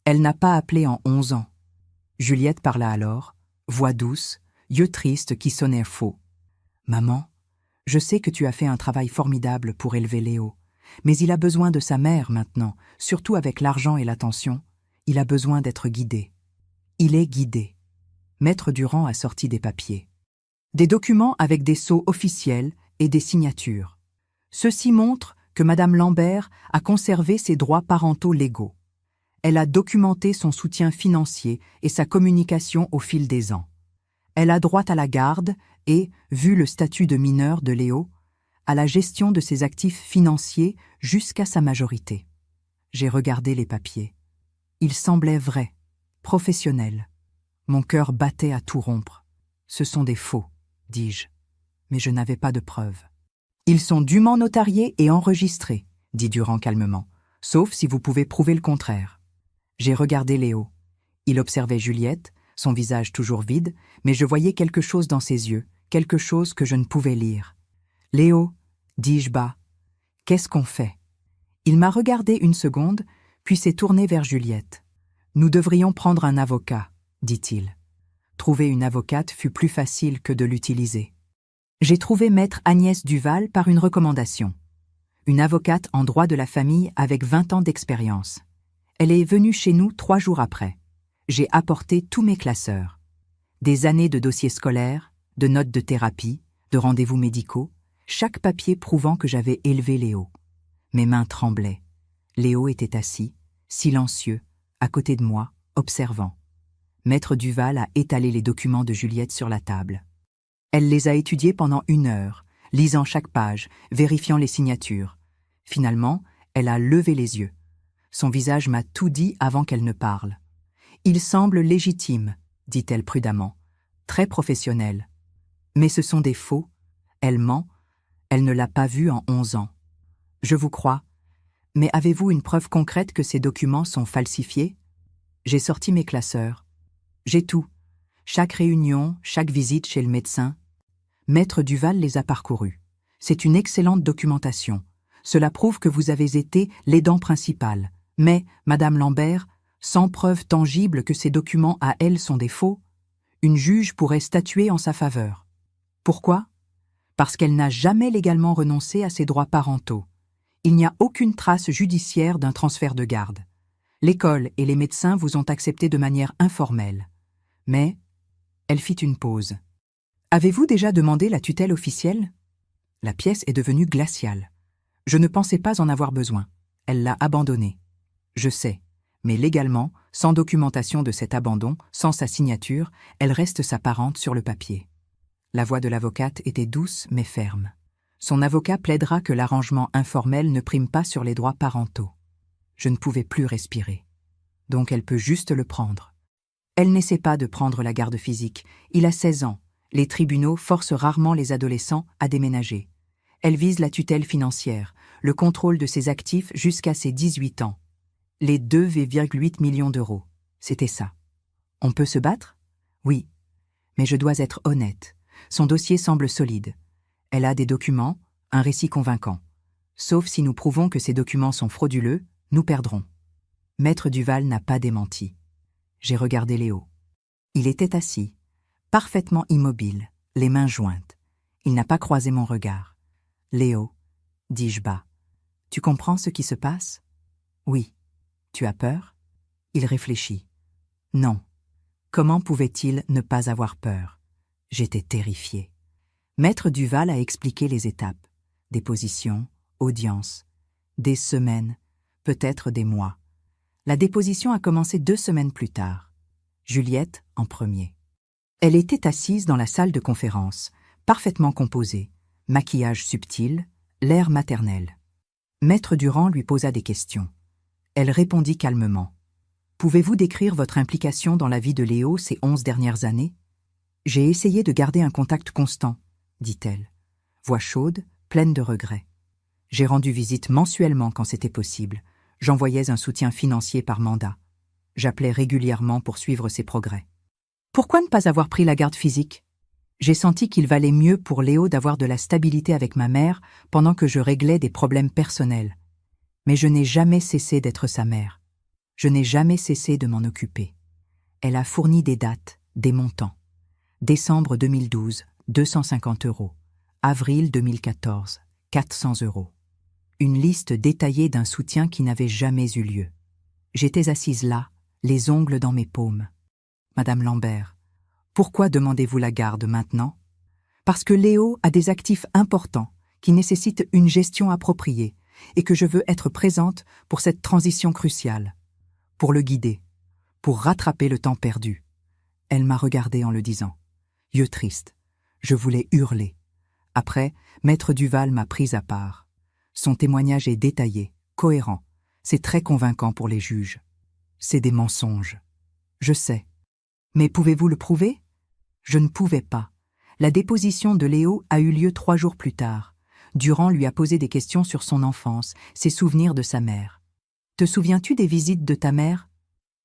Elle n'a pas appelé en 11 ans. Juliette parla alors, voix douce, yeux tristes qui sonnaient faux. Maman, je sais que tu as fait un travail formidable pour élever Léo, mais il a besoin de sa mère maintenant, surtout avec l'argent et l'attention. Il a besoin d'être guidé. Il est guidé. Maître Durand a sorti des papiers. Des documents avec des sceaux officiels et des signatures. Ceci montre que Madame Lambert a conservé ses droits parentaux légaux. Elle a documenté son soutien financier et sa communication au fil des ans. Elle a droit à la garde et, vu le statut de mineur de Léo, à la gestion de ses actifs financiers jusqu'à sa majorité. J'ai regardé les papiers. Ils semblaient vrais, professionnels. Mon cœur battait à tout rompre. Ce sont des faux, dis-je, mais je n'avais pas de preuves. Ils sont dûment notariés et enregistrés, dit Durand calmement, sauf si vous pouvez prouver le contraire. J'ai regardé Léo. Il observait Juliette, son visage toujours vide, mais je voyais quelque chose dans ses yeux, quelque chose que je ne pouvais lire. « Léo, » dis-je bas, « qu'est-ce qu'on fait ?» Il m'a regardé une seconde, puis s'est tourné vers Juliette. « Nous devrions prendre un avocat, » dit-il. Trouver une avocate fut plus facile que de l'utiliser. J'ai trouvé maître Agnès Duval par une recommandation. Une avocate en droit de la famille avec 20 ans d'expérience. Elle est venue chez nous 3 jours après. J'ai apporté tous mes classeurs. Des années de dossiers scolaires, de notes de thérapie, de rendez-vous médicaux, chaque papier prouvant que j'avais élevé Léo. Mes mains tremblaient. Léo était assis, silencieux, à côté de moi, observant. Maître Duval a étalé les documents de Juliette sur la table. Elle les a étudiés pendant 1 heure, lisant chaque page, vérifiant les signatures. Finalement, elle a levé les yeux. Son visage m'a tout dit avant qu'elle ne parle. « Il semble légitime, » dit-elle prudemment, « très professionnel. Mais ce sont des faux. Elle ment. Elle ne l'a pas vu en 11 ans. Je vous crois. Mais avez-vous une preuve concrète que ces documents sont falsifiés ? J'ai sorti mes classeurs. J'ai tout. Chaque réunion, chaque visite chez le médecin. Maître Duval les a parcourus. C'est une excellente documentation. Cela prouve que vous avez été l'aidant principal. Mais, Madame Lambert, sans preuve tangible que ces documents à elle sont des faux, une juge pourrait statuer en sa faveur. Pourquoi ? Parce qu'elle n'a jamais légalement renoncé à ses droits parentaux. Il n'y a aucune trace judiciaire d'un transfert de garde. L'école et les médecins vous ont accepté de manière informelle. Mais, elle fit une pause. Avez-vous déjà demandé la tutelle officielle ? La pièce est devenue glaciale. Je ne pensais pas en avoir besoin. Elle l'a abandonnée. Je sais, mais légalement, sans documentation de cet abandon, sans sa signature, elle reste sa parente sur le papier. La voix de l'avocate était douce mais ferme. Son avocat plaidera que l'arrangement informel ne prime pas sur les droits parentaux. Je ne pouvais plus respirer. Donc elle peut juste le prendre. Elle n'essaie pas de prendre la garde physique. Il a 16 ans. Les tribunaux forcent rarement les adolescents à déménager. Elle vise la tutelle financière, le contrôle de ses actifs jusqu'à ses 18 ans. Les 2,8 millions d'euros. C'était ça. On peut se battre ? Oui. Mais je dois être honnête. Son dossier semble solide. Elle a des documents, un récit convaincant. Sauf si nous prouvons que ces documents sont frauduleux, nous perdrons. Maître Duval n'a pas démenti. J'ai regardé Léo. Il était assis, parfaitement immobile, les mains jointes. Il n'a pas croisé mon regard. « Léo, » dis-je bas, « tu comprends ce qui se passe ? » « Oui. » « Tu as peur ? » Il réfléchit. « Non. » Comment pouvait-il ne pas avoir peur ? J'étais terrifié. Maître Duval a expliqué les étapes. Déposition, audience. Des semaines, peut-être des mois. La déposition a commencé 2 semaines plus tard. Juliette en premier. Elle était assise dans la salle de conférence, parfaitement composée, maquillage subtil, l'air maternel. Maître Durand lui posa des questions. Elle répondit calmement. « Pouvez-vous décrire votre implication dans la vie de Léo ces 11 dernières années ? » « J'ai essayé de garder un contact constant, » dit-elle. Voix chaude, pleine de regrets. « J'ai rendu visite mensuellement quand c'était possible. J'envoyais un soutien financier par mandat. J'appelais régulièrement pour suivre ses progrès. Pourquoi ne pas avoir pris la garde physique ? J'ai senti qu'il valait mieux pour Léo d'avoir de la stabilité avec ma mère pendant que je réglais des problèmes personnels. Mais je n'ai jamais cessé d'être sa mère. Je n'ai jamais cessé de m'en occuper. Elle a fourni des dates, des montants. Décembre 2012, 250 €. Avril 2014, 400 €. Une liste détaillée d'un soutien qui n'avait jamais eu lieu. J'étais assise là, les ongles dans mes paumes. Madame Lambert, pourquoi demandez-vous la garde maintenant ? Parce que Léo a des actifs importants qui nécessitent une gestion appropriée et que je veux être présente pour cette transition cruciale, pour le guider, pour rattraper le temps perdu. Elle m'a regardé en le disant. Yeux tristes. Je voulais hurler. Après, Maître Duval m'a prise à part. Son témoignage est détaillé, cohérent. C'est très convaincant pour les juges. C'est des mensonges. Je sais. Mais pouvez-vous le prouver ? Je ne pouvais pas. La déposition de Léo a eu lieu 3 jours plus tard. Durand lui a posé des questions sur son enfance, ses souvenirs de sa mère. Te souviens-tu des visites de ta mère ?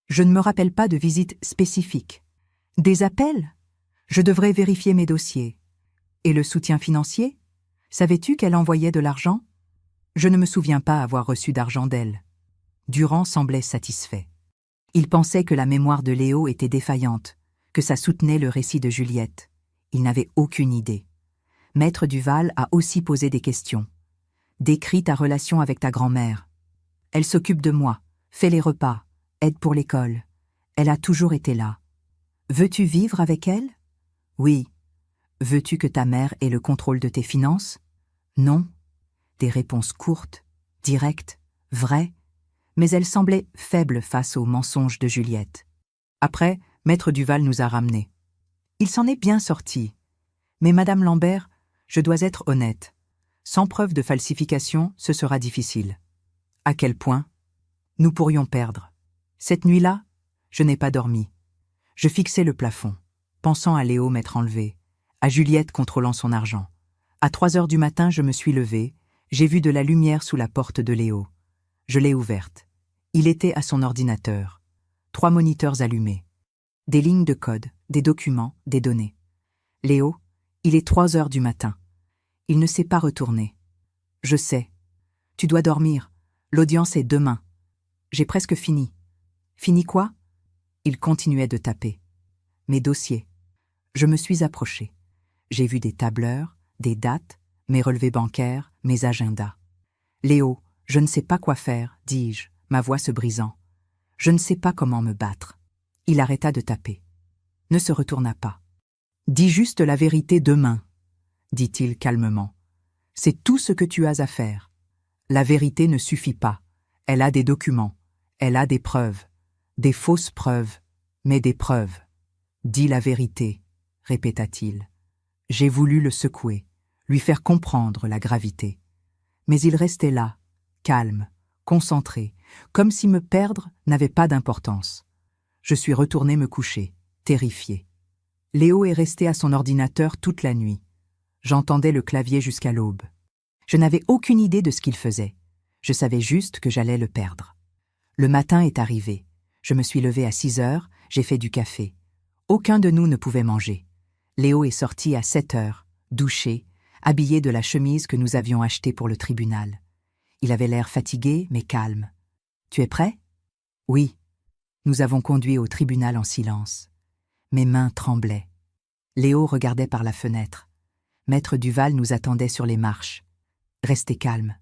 Je ne me rappelle pas de visites spécifiques. Des appels ? Je devrais vérifier mes dossiers. Et le soutien financier ? Savais-tu qu'elle envoyait de l'argent ? Je ne me souviens pas avoir reçu d'argent d'elle. Durand semblait satisfait. Il pensait que la mémoire de Léo était défaillante, que ça soutenait le récit de Juliette. Il n'avait aucune idée. Maître Duval a aussi posé des questions. Décris ta relation avec ta grand-mère. Elle s'occupe de moi, fait les repas, aide pour l'école. Elle a toujours été là. Veux-tu vivre avec elle ? Oui. Veux-tu que ta mère ait le contrôle de tes finances ? Non. Des réponses courtes, directes, vraies, mais elles semblaient faibles face aux mensonges de Juliette. Après, Maître Duval nous a ramenés. Il s'en est bien sorti. Mais Madame Lambert, je dois être honnête. Sans preuve de falsification, ce sera difficile. À quel point? Nous pourrions perdre. Cette nuit-là, je n'ai pas dormi. Je fixais le plafond, pensant à Léo m'être enlevé, à Juliette contrôlant son argent. À 3 heures du matin, je me suis levée, j'ai vu de la lumière sous la porte de Léo. Je l'ai ouverte. Il était à son ordinateur. 3 moniteurs allumés. Des lignes de code, des documents, des données. Léo, il est 3 heures du matin. Il ne s'est pas retourné. Je sais. Tu dois dormir. L'audience est demain. J'ai presque fini. Fini quoi? Il continuait de taper. Mes dossiers. Je me suis approchée. J'ai vu des tableurs, des dates, mes relevés bancaires, mes agendas. Léo, je ne sais pas quoi faire, dis-je, ma voix se brisant. Je ne sais pas comment me battre. Il arrêta de taper. Ne se retourna pas. Dis juste la vérité demain, dit-il calmement. C'est tout ce que tu as à faire. La vérité ne suffit pas. Elle a des documents. Elle a des preuves. Des fausses preuves, mais des preuves. Dis la vérité, répéta-t-il. J'ai voulu le secouer, lui faire comprendre la gravité. Mais il restait là, calme, concentré, comme si me perdre n'avait pas d'importance. Je suis retourné me coucher, terrifié. Léo est resté à son ordinateur toute la nuit. J'entendais le clavier jusqu'à l'aube. Je n'avais aucune idée de ce qu'il faisait. Je savais juste que j'allais le perdre. Le matin est arrivé. Je me suis levée à 6 heures, j'ai fait du café. Aucun de nous ne pouvait manger. Léo est sorti à 7 heures, douché, habillé de la chemise que nous avions achetée pour le tribunal. Il avait l'air fatigué, mais calme. « Tu es prêt ?» « Oui. » Nous avons conduit au tribunal en silence. Mes mains tremblaient. Léo regardait par la fenêtre. Maître Duval nous attendait sur les marches. Restez calme.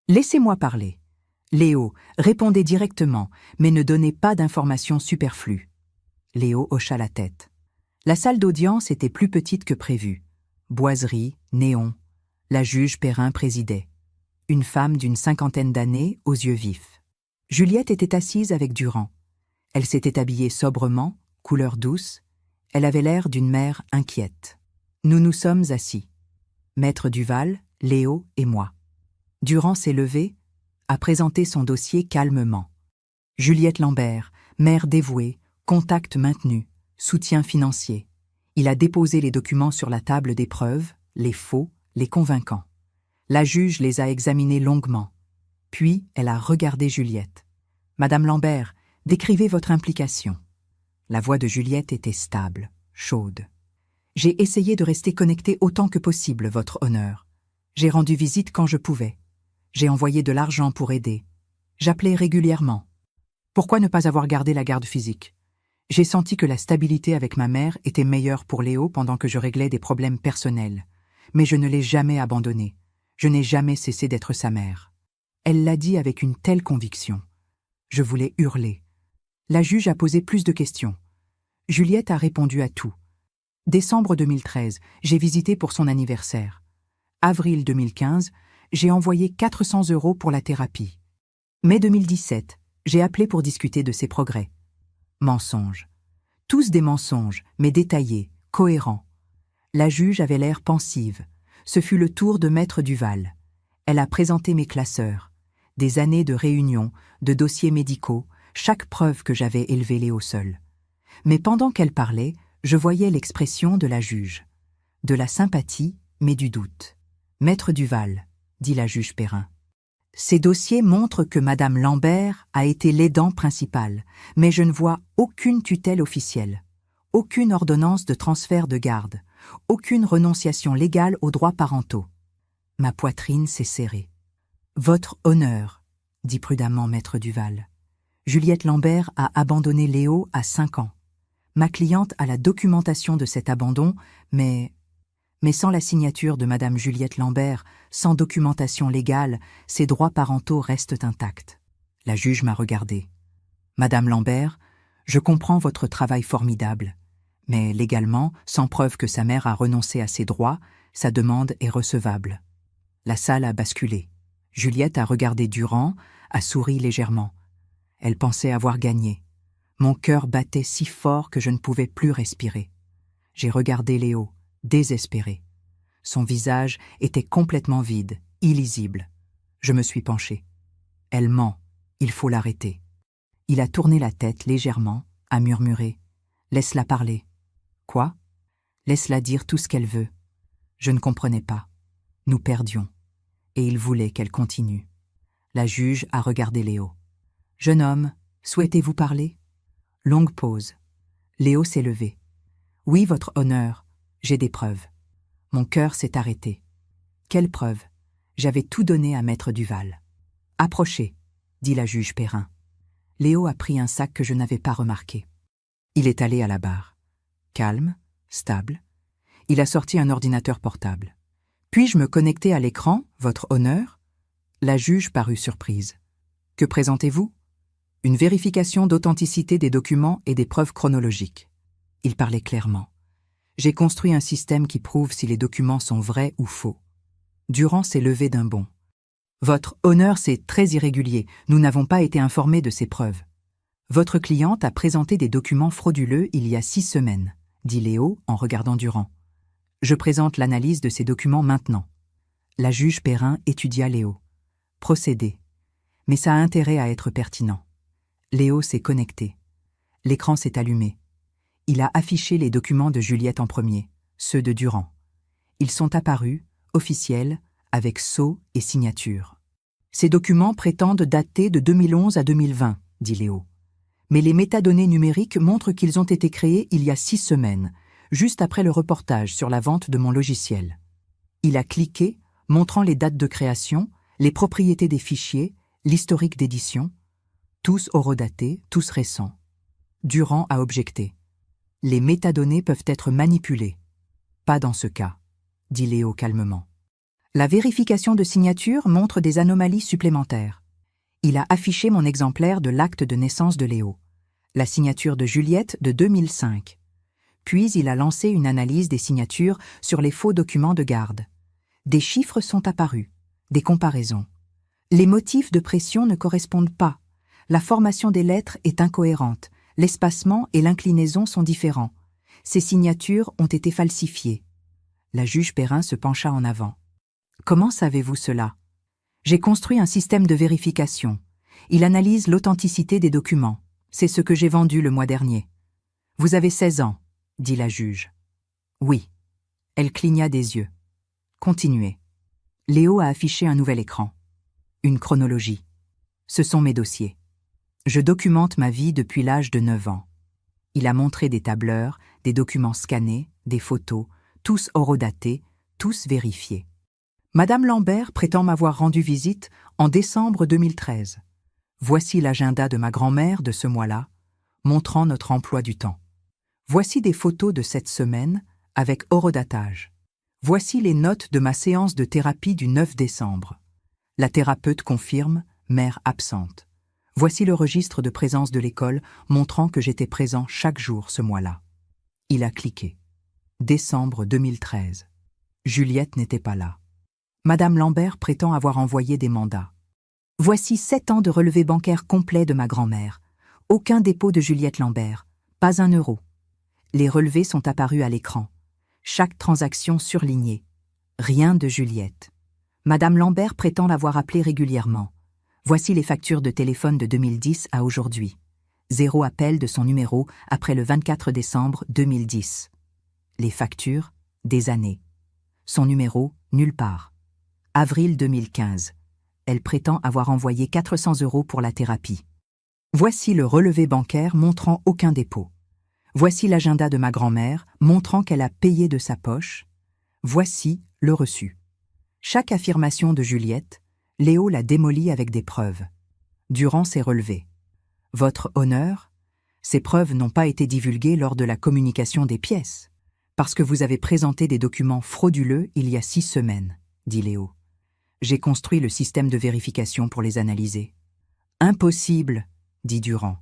Laissez-moi parler. Léo, répondez directement, mais ne donnez pas d'informations superflues. Léo hocha la tête. La salle d'audience était plus petite que prévu. Boiserie, néon. La juge Perrin présidait. Une femme d'une 50aine d'années, aux yeux vifs. Juliette était assise avec Durand. Elle s'était habillée sobrement, couleur douce. Elle avait l'air d'une mère inquiète. Nous nous sommes assis. Maître Duval, Léo et moi. Durand s'est levé, a présenté son dossier calmement. Juliette Lambert, mère dévouée, contact maintenu, soutien financier. Il a déposé les documents sur la table des preuves, les faux, les convaincants. La juge les a examinés longuement. Puis, elle a regardé Juliette. « Madame Lambert, décrivez votre implication. » La voix de Juliette était stable, chaude. « J'ai essayé de rester connectée autant que possible, votre honneur. J'ai rendu visite quand je pouvais. J'ai envoyé de l'argent pour aider. J'appelais régulièrement. Pourquoi ne pas avoir gardé la garde physique? J'ai senti que la stabilité avec ma mère était meilleure pour Léo pendant que je réglais des problèmes personnels. Mais je ne l'ai jamais abandonné. Je n'ai jamais cessé d'être sa mère. » Elle l'a dit avec une telle conviction. Je voulais hurler. La juge a posé plus de questions. Juliette a répondu à tout. Décembre 2013, j'ai visité pour son anniversaire. Avril 2015, j'ai envoyé 400 € pour la thérapie. Mai 2017, j'ai appelé pour discuter de ses progrès. Mensonges. Tous des mensonges, mais détaillés, cohérents. La juge avait l'air pensive. Ce fut le tour de Maître Duval. Elle a présenté mes classeurs. Des années de réunions, de dossiers médicaux, chaque preuve que j'avais élevé Léo seul. Mais pendant qu'elle parlait, je voyais l'expression de la juge. De la sympathie, mais du doute. « Maître Duval, » dit la juge Perrin. « Ces dossiers montrent que Madame Lambert a été l'aidant principal, mais je ne vois aucune tutelle officielle, aucune ordonnance de transfert de garde, aucune renonciation légale aux droits parentaux. » Ma poitrine s'est serrée. « Votre honneur, » dit prudemment Maître Duval. Juliette Lambert a abandonné Léo à 5 ans. Ma cliente a la documentation de cet abandon, mais sans la signature de Madame Juliette Lambert, sans documentation légale, ses droits parentaux restent intacts. La juge m'a regardé. « Madame Lambert, je comprends votre travail formidable, mais légalement, sans preuve que sa mère a renoncé à ses droits, sa demande est recevable. » La salle a basculé. Juliette a regardé Durand, a souri légèrement. Elle pensait avoir gagné. Mon cœur battait si fort que je ne pouvais plus respirer. J'ai regardé Léo, désespéré. Son visage était complètement vide, illisible. Je me suis penché. Elle ment, il faut l'arrêter. Il a tourné la tête légèrement, a murmuré. Laisse-la parler. Quoi? Laisse-la dire tout ce qu'elle veut. Je ne comprenais pas. Nous perdions. Et il voulait qu'elle continue. La juge a regardé Léo. Jeune homme, souhaitez-vous parler? Longue pause. Léo s'est levé. Oui, votre honneur, j'ai des preuves. Mon cœur s'est arrêté. Quelles preuves? J'avais tout donné à maître Duval. Approchez, dit la juge Perrin. Léo a pris un sac que je n'avais pas remarqué. Il est allé à la barre. Calme, stable. Il a sorti un ordinateur portable. Puis-je me connecter à l'écran, votre honneur? La juge parut surprise. Que présentez-vous? Une vérification d'authenticité des documents et des preuves chronologiques. Il parlait clairement. J'ai construit un système qui prouve si les documents sont vrais ou faux. Durand s'est levé d'un bond. Votre honneur, c'est très irrégulier. Nous n'avons pas été informés de ces preuves. Votre cliente a présenté des documents frauduleux il y a 6 semaines, dit Léo en regardant Durand. Je présente l'analyse de ces documents maintenant. La juge Perrin étudia Léo. Procédez. Mais ça a intérêt à être pertinent. Léo s'est connecté. L'écran s'est allumé. Il a affiché les documents de Juliette en premier, ceux de Durand. Ils sont apparus, officiels, avec sceau et signature. Ces documents prétendent dater de 2011 à 2020, dit Léo. Mais les métadonnées numériques montrent qu'ils ont été créés il y a 6 semaines, juste après le reportage sur la vente de mon logiciel. Il a cliqué, montrant les dates de création, les propriétés des fichiers, l'historique d'édition, tous horodatés, tous récents. Durand a objecté. Les métadonnées peuvent être manipulées. Pas dans ce cas, dit Léo calmement. La vérification de signature montre des anomalies supplémentaires. Il a affiché mon exemplaire de l'acte de naissance de Léo, la signature de Juliette de 2005. Puis il a lancé une analyse des signatures sur les faux documents de garde. Des chiffres sont apparus, des comparaisons. Les motifs de pression ne correspondent pas. La formation des lettres est incohérente. L'espacement et l'inclinaison sont différents. Ces signatures ont été falsifiées. La juge Perrin se pencha en avant. Comment savez-vous cela? J'ai construit un système de vérification. Il analyse l'authenticité des documents. C'est ce que j'ai vendu le mois dernier. Vous avez 16 ans, dit la juge. Oui. Elle cligna des yeux. Continuez. Léo a affiché un nouvel écran. Une chronologie. Ce sont mes dossiers. Je documente ma vie depuis l'âge de 9 ans. Il a montré des tableurs, des documents scannés, des photos, tous horodatés, tous vérifiés. Madame Lambert prétend m'avoir rendu visite en décembre 2013. Voici l'agenda de ma grand-mère de ce mois-là, montrant notre emploi du temps. Voici des photos de cette semaine avec horodatage. Voici les notes de ma séance de thérapie du 9 décembre. La thérapeute confirme, mère absente. Voici le registre de présence de l'école montrant que j'étais présent chaque jour ce mois-là. Il a cliqué. Décembre 2013. Juliette n'était pas là. Madame Lambert prétend avoir envoyé des mandats. Voici 7 ans de relevé bancaire complet de ma grand-mère. Aucun dépôt de Juliette Lambert. Pas un euro. Les relevés sont apparus à l'écran. Chaque transaction surlignée. Rien de Juliette. Madame Lambert prétend l'avoir appelée régulièrement. Voici les factures de téléphone de 2010 à aujourd'hui. 0 appel de son numéro après le 24 décembre 2010. Les factures, des années. Son numéro, nulle part. Avril 2015. Elle prétend avoir envoyé 400 € pour la thérapie. Voici le relevé bancaire montrant aucun dépôt. Voici l'agenda de ma grand-mère montrant qu'elle a payé de sa poche. Voici le reçu. Chaque affirmation de Juliette, Léo l'a démolie avec des preuves. Durand s'est relevé. Votre honneur, ces preuves n'ont pas été divulguées lors de la communication des pièces, parce que vous avez présenté des documents frauduleux il y a 6 semaines, dit Léo. J'ai construit le système de vérification pour les analyser. Impossible, dit Durand.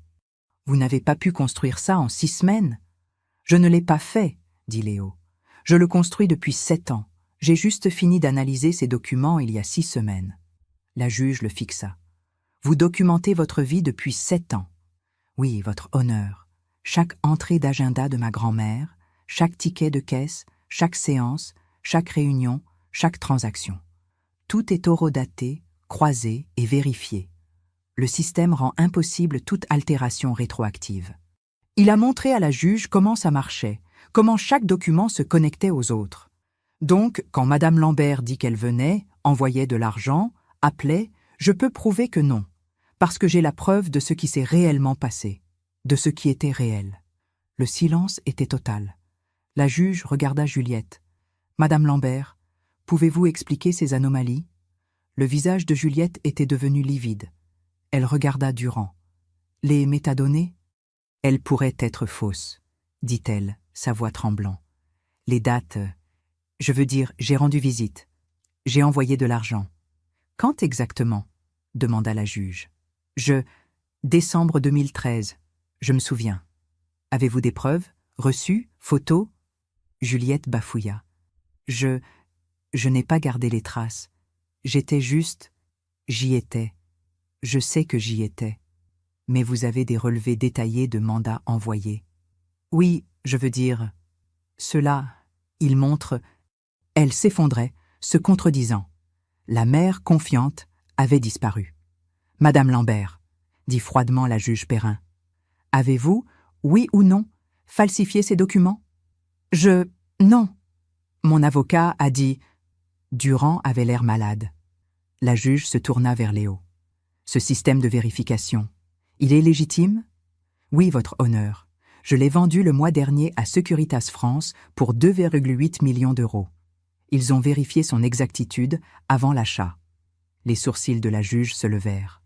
Vous n'avez pas pu construire ça en 6 semaines. Je ne l'ai pas fait, dit Léo. Je le construis depuis 7 ans. J'ai juste fini d'analyser ces documents il y a 6 semaines. La juge le fixa. Vous documentez votre vie depuis 7 ans. Oui, votre honneur. Chaque entrée d'agenda de ma grand-mère, chaque ticket de caisse, chaque séance, chaque réunion, chaque transaction. Tout est horodaté, croisé et vérifié. Le système rend impossible toute altération rétroactive. Il a montré à la juge comment ça marchait, comment chaque document se connectait aux autres. Donc, quand Madame Lambert dit qu'elle venait, envoyait de l'argent, appelait, je peux prouver que non, parce que j'ai la preuve de ce qui s'est réellement passé, de ce qui était réel. Le silence était total. La juge regarda Juliette. « Madame Lambert, pouvez-vous expliquer ces anomalies ?» Le visage de Juliette était devenu livide. Elle regarda Durand. « Les métadonnées ?»« Elles pourraient être fausses, » dit-elle, sa voix tremblant. « Les dates... Je veux dire, j'ai rendu visite. J'ai envoyé de l'argent. »« Quand exactement ?» demanda la juge. « Décembre 2013, je me souviens. » « Avez-vous des preuves? Reçus? Photos ?» Juliette bafouilla. « Je n'ai pas gardé les traces. J'étais juste... J'y étais. Je sais que j'y étais. Mais vous avez des relevés détaillés de mandats envoyés. »« Oui, je veux dire... Cela... Il montre... » Elle s'effondrait, se contredisant. La mère, confiante, avait disparu. « Madame Lambert, » dit froidement la juge Perrin, « avez-vous, oui ou non, falsifié ces documents ? » Non. Mon avocat a dit... Durand avait l'air malade. La juge se tourna vers Léo. « Ce système de vérification, il est légitime ? » « Oui, votre honneur. Je l'ai vendu le mois dernier à Securitas France pour 2,8 millions d'euros. Ils ont vérifié son exactitude avant l'achat. » Les sourcils de la juge se levèrent.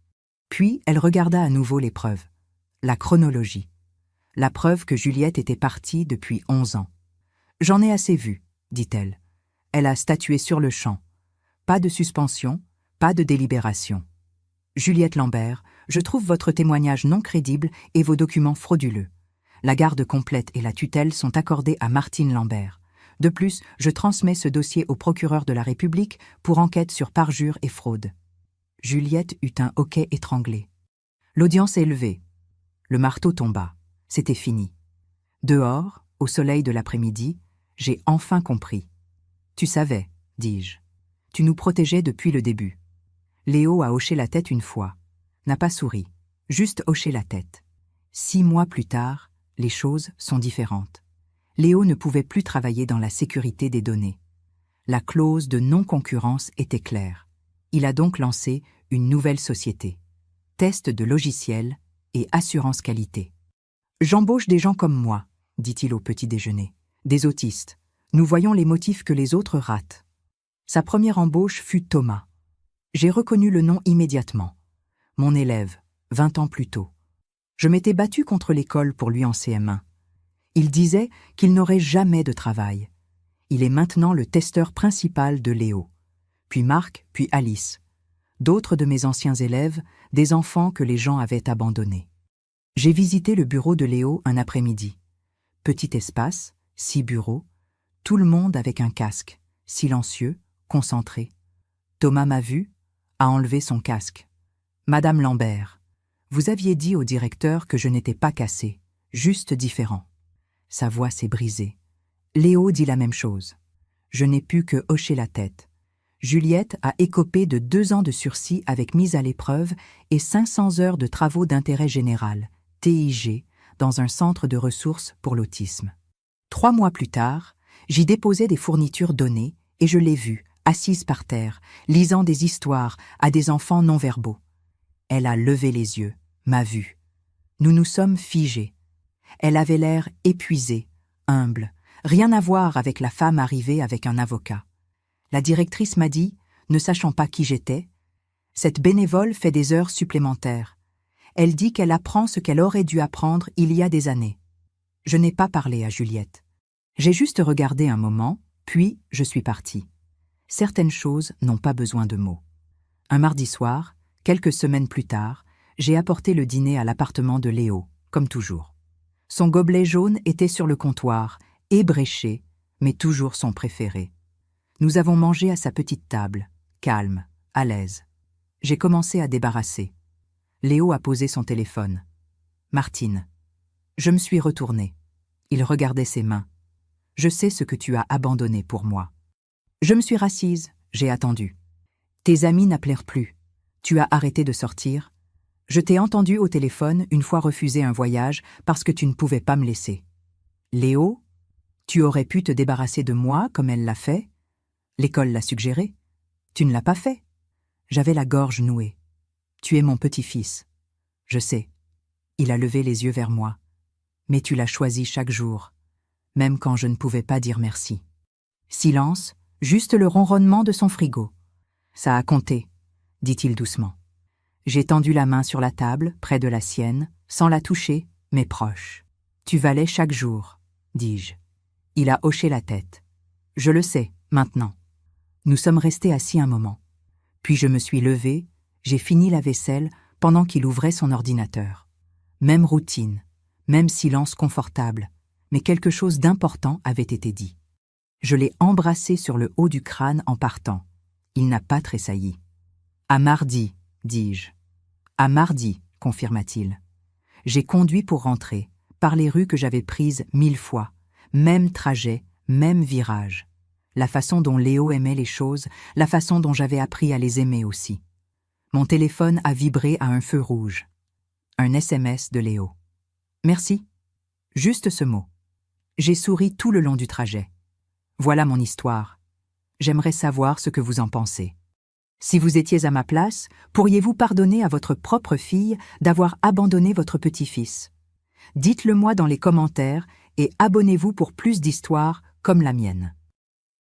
Puis elle regarda à nouveau les preuves. La chronologie. La preuve que Juliette était partie depuis 11 ans. « J'en ai assez vu, » dit-elle. Elle a statué sur le champ. Pas de suspension, pas de délibération. « Juliette Lambert, je trouve votre témoignage non crédible et vos documents frauduleux. La garde complète et la tutelle sont accordées à Martine Lambert. De plus, je transmets ce dossier au procureur de la République pour enquête sur parjure et fraude. » Juliette eut un hoquet étranglé. L'audience est levée. Le marteau tomba. C'était fini. Dehors, au soleil de l'après-midi, j'ai enfin compris. « Tu savais, dis-je. Tu nous protégeais depuis le début. » Léo a hoché la tête une fois. N'a pas souri, juste hoché la tête. 6 mois plus tard, les choses sont différentes. Léo ne pouvait plus travailler dans la sécurité des données. La clause de non-concurrence était claire. Il a donc lancé une nouvelle société. Test de logiciels et assurance qualité. « J'embauche des gens comme moi, » dit-il au petit déjeuner. « Des autistes. Nous voyons les motifs que les autres ratent. » Sa première embauche fut Thomas. J'ai reconnu le nom immédiatement. Mon élève, 20 ans plus tôt. Je m'étais battu contre l'école pour lui en CM1. Il disait qu'il n'aurait jamais de travail. Il est maintenant le testeur principal de Léo. Puis Marc, puis Alice. D'autres de mes anciens élèves, des enfants que les gens avaient abandonnés. J'ai visité le bureau de Léo un après-midi. Petit espace, 6 bureaux, tout le monde avec un casque, silencieux, concentré. Thomas m'a vu, a enlevé son casque. « Madame Lambert, vous aviez dit au directeur que je n'étais pas cassé, juste différent. » Sa voix s'est brisée. Léo dit la même chose. Je n'ai pu que hocher la tête. Juliette a écopé de 2 ans de sursis avec mise à l'épreuve et 500 heures de travaux d'intérêt général, TIG, dans un centre de ressources pour l'autisme. 3 mois plus tard, j'y déposais des fournitures données et je l'ai vue, assise par terre, lisant des histoires à des enfants non-verbaux. Elle a levé les yeux, m'a vue. Nous nous sommes figés. Elle avait l'air épuisée, humble, rien à voir avec la femme arrivée avec un avocat. La directrice m'a dit, ne sachant pas qui j'étais, « Cette bénévole fait des heures supplémentaires. Elle dit qu'elle apprend ce qu'elle aurait dû apprendre il y a des années. » Je n'ai pas parlé à Juliette. J'ai juste regardé un moment, puis je suis partie. Certaines choses n'ont pas besoin de mots. Un mardi soir, quelques semaines plus tard, j'ai apporté le dîner à l'appartement de Léo, comme toujours. Son gobelet jaune était sur le comptoir, ébréché, mais toujours son préféré. Nous avons mangé à sa petite table, calme, à l'aise. J'ai commencé à débarrasser. Léo a posé son téléphone. Martine. Je me suis retournée. Il regardait ses mains. Je sais ce que tu as abandonné pour moi. Je me suis rassise, j'ai attendu. Tes amis n'appelèrent plus. Tu as arrêté de sortir. Je t'ai entendu au téléphone une fois refuser un voyage parce que tu ne pouvais pas me laisser. Léo, tu aurais pu te débarrasser de moi comme elle l'a fait. L'école l'a suggéré. Tu ne l'as pas fait. J'avais la gorge nouée. Tu es mon petit-fils. Je sais. Il a levé les yeux vers moi. Mais tu l'as choisi chaque jour, même quand je ne pouvais pas dire merci. Silence, juste le ronronnement de son frigo. Ça a compté, dit-il doucement. J'ai tendu la main sur la table, près de la sienne, sans la toucher, mais proche. Tu valais chaque jour, dis-je. Il a hoché la tête. Je le sais, maintenant. Nous sommes restés assis un moment. Puis je me suis levée, j'ai fini la vaisselle pendant qu'il ouvrait son ordinateur. Même routine, même silence confortable, mais quelque chose d'important avait été dit. Je l'ai embrassé sur le haut du crâne en partant. Il n'a pas tressailli. À mardi, dis-je. À mardi, confirma-t-il. J'ai conduit pour rentrer, par les rues que j'avais prises 1000 fois, même trajet, même virage. La façon dont Léo aimait les choses, la façon dont j'avais appris à les aimer aussi. Mon téléphone a vibré à un feu rouge. Un SMS de Léo. Merci. Juste ce mot. J'ai souri tout le long du trajet. Voilà mon histoire. J'aimerais savoir ce que vous en pensez. Si vous étiez à ma place, pourriez-vous pardonner à votre propre fille d'avoir abandonné votre petit-fils? Dites-le moi dans les commentaires et abonnez-vous pour plus d'histoires comme la mienne.